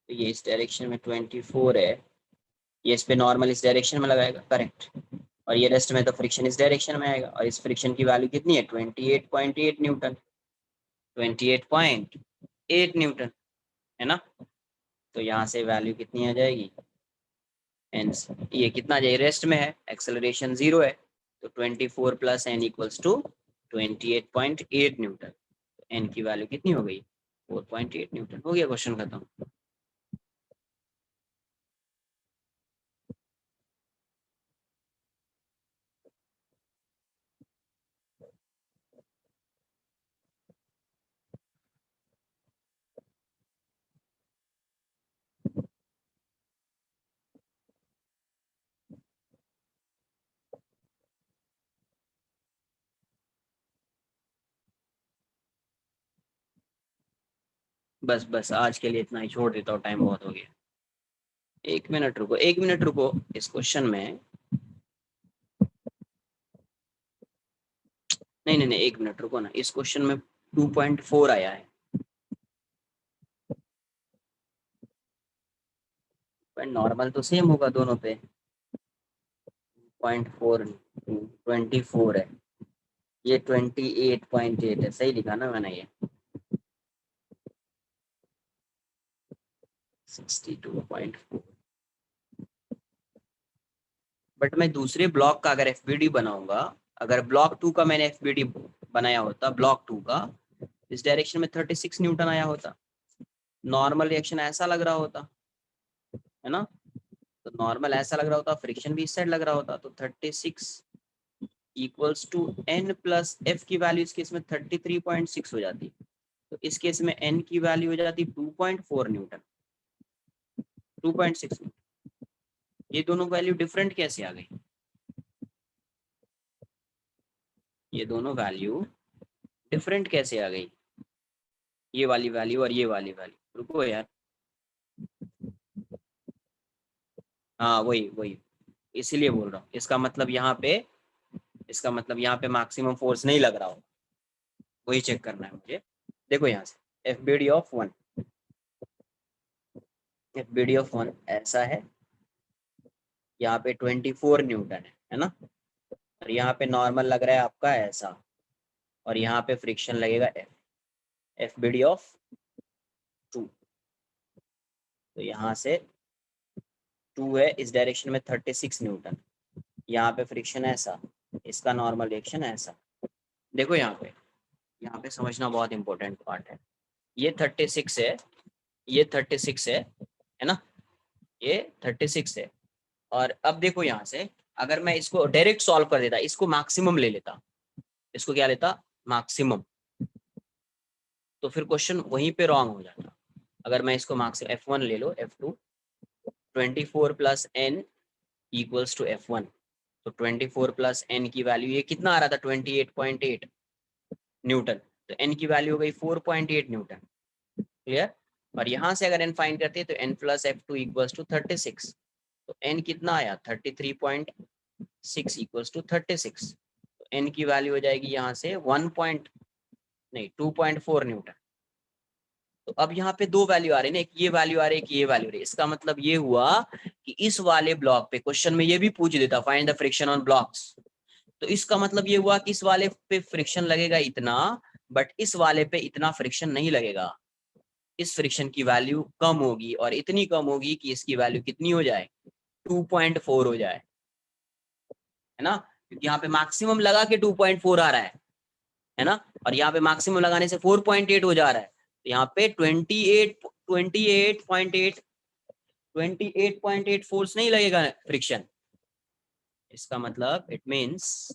तो ये इस डायरेक्शन में 24 है, ये इस पे नॉर्मल इस डायरेक्शन में लगाएगा, करेक्ट। और ये रेस्ट में तो फ्रिक्शन इस डायरेक्शन में आएगा, और इस फ्रिक्शन की वैल्यू कितनी है? 28.8 न्यूटन। 28.8 न्यूटन, है ना। तो यहाँ से वैल्यू कितनी आ जाएगी? एंस ये कितना जाए? रेस्ट में है, एक्सेलरेशन 0 है, तो 24 plus N equals to 28.8 newton. N की वैल्यू कितनी हो गई? 4.8 न्यूटन। हो गया क्वेश्चन खत्म। बस बस आज के लिए इतना ही, छोड़ देता हूँ, टाइम बहुत हो गया। 1 मिनट रुको, 1 मिनट रुको। इस क्वेश्चन में नहीं नहीं नहीं, 1 मिनट रुको ना, इस क्वेश्चन में 2.4 आया है। नॉर्मल तो सेम होगा दोनों पे। 0.4 24 है, ये 28.8 है, सही लिखा ना मैंने ये? 62.4। बट मैं दूसरे ब्लॉक का अगर एफबीडी बनाऊंगा, अगर ब्लॉक 2 का मैंने एफबीडी बनाया होता, ब्लॉक 2 का, इस डायरेक्शन में 36 न्यूटन आया होता, नॉर्मल रिएक्शन ऐसा लग रहा होता, है ना? तो नॉर्मल ऐसा लग रहा होता, फ्रिक्शन भी इस साइड लग रहा होता, तो 36 equals to N plus F की वैल्यू इस केस में 33.6 हो जाती, तो इस केस में एन की वैल्यू हो जाती 2.4 न्यूटन, 2.6 न्यूटन। ये दोनों वैल्यू डिफरेंट कैसे आ गई? ये दोनों वैल्यू डिफरेंट कैसे आ गई? ये वाली वैल्यू और ये वाली वैल्यू, रुको यार, हाँ वही वही, इसीलिए बोल रहा हूँ, इसका मतलब यहाँ पे, इसका मतलब यहाँ पे मैक्सिमम फोर्स नहीं लग रहा हो, वही चेक करना है मुझे। देखो यहाँ से F B D of one, F B D of one ऐसा है, यहाँ पे 24 न्यूटन है ना? और यहाँ पे नॉर्मल लग रहा है आपका ऐसा, और यहाँ पे फ्रिक्शन लगेगा F, F B D of 2, तो यहाँ से 2 है, इस डायरेक्शन में 36 न्यूटन, यहाँ पे फ्रिक्शन ऐसा, इसका नॉर्मल रिएक्शन ऐसा। देखो यहाँ पे समझना बहुत इंपॉर्टेंट पार्ट है, ये 36 है, ये 36 है ना? ये 36 है। और अब देखो यहाँ से, अगर मैं इसको डायरेक्ट सॉल्व कर देता, इसको मैक्सिमम ले लेता, इसको क्या लेता? मैक्सिमम, तो फिर क्वेश्चन वहीं पे रॉन्ग हो जाता। अगर मैं इसको मैक्सिमम F1 ले लो, F2, 24 plus N equals to F1, तो 24 प्लस एन की वैल्यू ये कितना आ रहा था? 28.8 न्यूटन, तो एन की वैल्यू हो गई 4.8 न्यूटन। क्लियर? और यहाँ से अगर एन फाइंड करते हैं तो N plus F2 equals to 36, तो एन कितना आया? 33.6 इक्वल्स टू 36, तो एन की वैल्यू हो जाएगी यहाँ से 2.4 न्यूटन। तो अब यहाँ पे दो वैल्यू आ रही है ना, एक ये वैल्यू आ रही है, एक ये वैल्यू आ रही है। इसका मतलब ये हुआ कि इस वाले ब्लॉक पे क्वेश्चन में ये भी पूछ देता, find the friction on blocks, तो इसका मतलब ये हुआ कि इस वाले पे फ्रिक्शन लगेगा इतना, बट इस वाले पे इतना फ्रिक्शन नहीं लगेगा, इस फ्रिक्शन की वैल्यू कम होगी, और इतनी कम होगी कि इसकी वैल्यू कितनी हो जाए? 2.4 हो जाए, है ना? क्योंकि यहाँ पे मैक्सिमम लगा के 2.4 आ रहा है ना? और यहाँ पे मैक्सिमम लगाने से 4.8 हो जा रहा है, तो यहाँ पे 28.8 फोर्स नहीं लगेगा फ्रिक्शन। इसका मतलब it means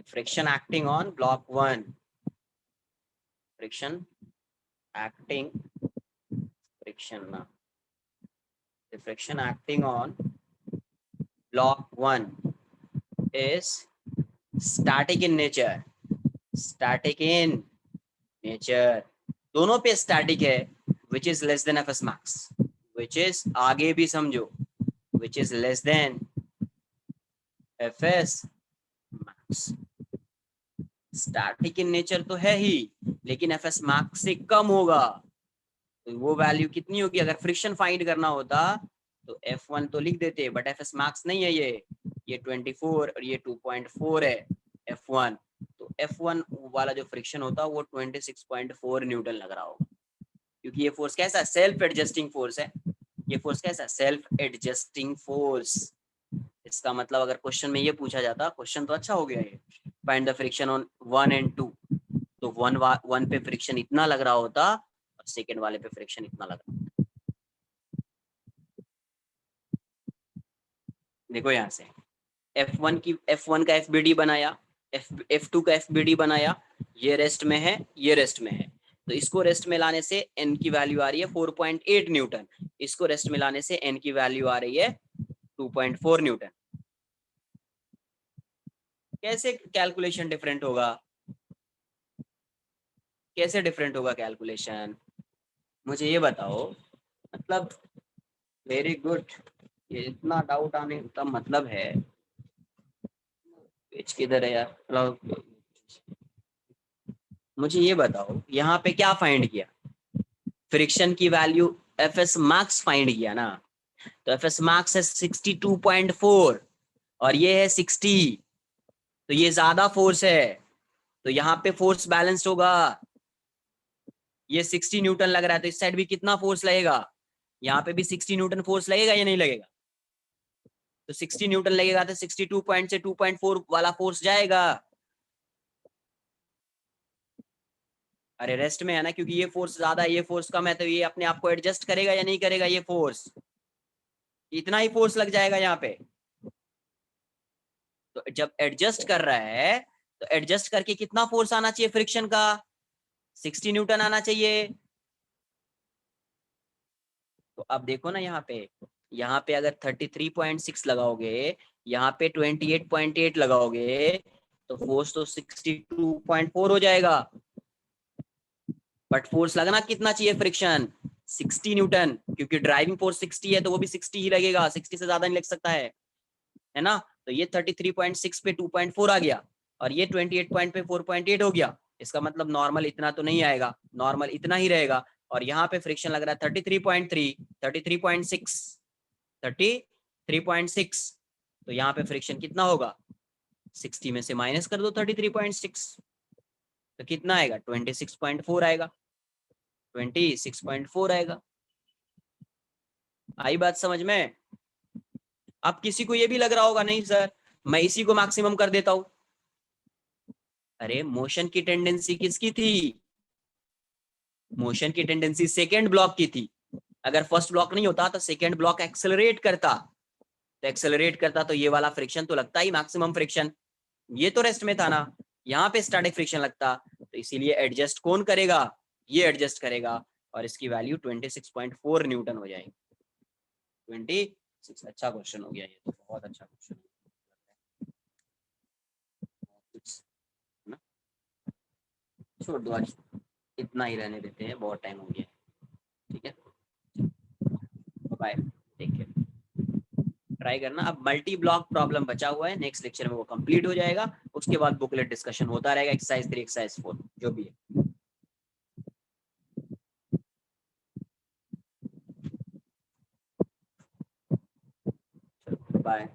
friction acting on block 1, friction acting the friction acting on block 1 is static in nature, static in nature, दोनों पे static है, which is less than fs max, which is आगे भी समझो, which is less than fs max। Static in nature तो है ही, लेकिन FS max से कम होगा, तो वो वैल्यू कितनी होगी? अगर फ्रिक्शन फाइंड करना होता तो F1 तो लिख देते, बट एफएस मैक्स नहीं है ये 24 और ये 2.4 है F1, तो F1 वाला जो फ्रिक्शन होता वो 26.4 न्यूटन लग रहा होगा, क्योंकि ये फोर्स कैसा है? सेल्फ एडजस्टिंग फोर्स है। ये फोर्स कैसा है? Self adjusting force. इसका मतलब अगर क्वेश्चन में ये पूछा जाता, क्वेश्चन तो अच्छा हो गया ये, find the friction on 1 and 2, तो वन पे फ्रिक्शन इतना लग रहा होता और सेकेंड वाले पे फ्रिक्शन इतना लग रहा होता। देखो यहाँ से F1 का FBD बनाया, F2 का FBD बनाया, ये रेस्ट में है, ये रेस्ट में है, तो इसको रेस्ट में लाने से n की वैल्यू आ रही है 4.8 न्यूटन, इसको रेस्ट में लाने से n की वैल्यू आ रही है 2.4 न्यूटन। कैसे कैलकुलेशन डिफरेंट होगा? कैसे डिफरेंट होगा कैलकुलेशन, मुझे ये बताओ। मतलब वेरी गुड, ये इतना डाउट आने का मतलब है, पेज किधर है यार, मतलब मुझे ये बताओ यहाँ पे क्या फाइंड किया, फ्रिक्शन की value F S max find किया ना, तो एफ एस मैक्स है 62.4 और ये है 60, तो ये ज्यादा फोर्स है, तो यहाँ पे फोर्स बैलेंस्ड होगा। ये 60 न्यूटन लग रहा है, तो इस साइड भी कितना फोर्स लगेगा, यहाँ पे भी 60 न्यूटन फोर्स लगेगा या नहीं लगेगा, तो 60 न्यूटन लगेगा, तो 62 पॉइंट से 2.4 वाला फोर्स जाएगा। अरे रेस्ट में है ना, क्योंकि ये फोर्स ज्यादा है ये फोर्स कम है, तो ये अपने आप को एडजस्ट करेगा या नहीं करेगा, ये फोर्स इतना ही फोर्स लग जाएगा यहाँ पे। तो जब एडजस्ट कर रहा है, तो एडजस्ट करके कितना फोर्स आना चाहिए फ्रिक्शन का, 60 न्यूटन आना चाहिए। तो अब देखो ना यहाँ पे अगर 33.6 लगाओगे, यहाँ पे 28.8 लगाओगे, तो फोर्स तो 62.4 हो जाएगा, बट फोर्स लगना कितना चाहिए फ्रिक्शन, 60 न्यूटन, क्योंकि ड्राइविंग फोर्स 60 है तो वो भी 60 ही लगेगा, 60 से ज्यादा नहीं लग सकता है ना। तो ये 33.6 पे 2.4 आ गया, और ये 28 पॉइंट पे 4.8 हो गया, इसका मतलब नॉर्मल इतना तो नहीं आएगा, नॉर्मल इतना ही रहेगा। और यहाँ पे फ्रिक्शन लग रहा है 33.3, 33.6, 33.6, तो यहाँ पे फ्रिक्शन कितना होगा, 60 में से माइनस कर दो 33.6, तो कितना आएगा, 26.4 आएगा, 26.4 आएगा। आई बात समझ में। अब किसी को ये भी लग रहा होगा नहीं सर मैं इसी को मैक्सिमम कर देता हूं, अरे मोशन की टेंडेंसी किसकी थी, मोशन की टेंडेंसी सेकेंड ब्लॉक की थी, अगर फर्स्ट ब्लॉक नहीं होता तो सेकेंड ब्लॉक एक्सेलरेट करता, तो एक्सेलरेट करता तो ये वाला फ्रिक्शन तो लगता ही मैक्सिमम फ्रिक्शन, ये तो रेस्ट में था ना, यहाँ पे स्टैटिक फ्रिक्शन लगता, तो इसीलिए एडजस्ट कौन करेगा, ये एडजस्ट करेगा, और इसकी वैल्यू 26.4 न्यूटन हो जाएगी। 26, अच्छा क्वेश्चन हो गया ये तो, बहुत अच्छा क्वेश्चन है ना। छोड़ दो आज, इतना ही रहने देते हैं, बहुत टाइम हो गया, ठीक है, बाय, टेक केयर, ट्राई करना। अब मल्टी ब्लॉक प्रॉब्लम बचा हुआ है, नेक्स्ट लेक्चर में वो कंप्लीट हो जाएगा, उसके बाद बुकलेट डिस्कशन होता रहेगा, एक्सरसाइज 3 एक्सरसाइज 4 जो भी है। बाय।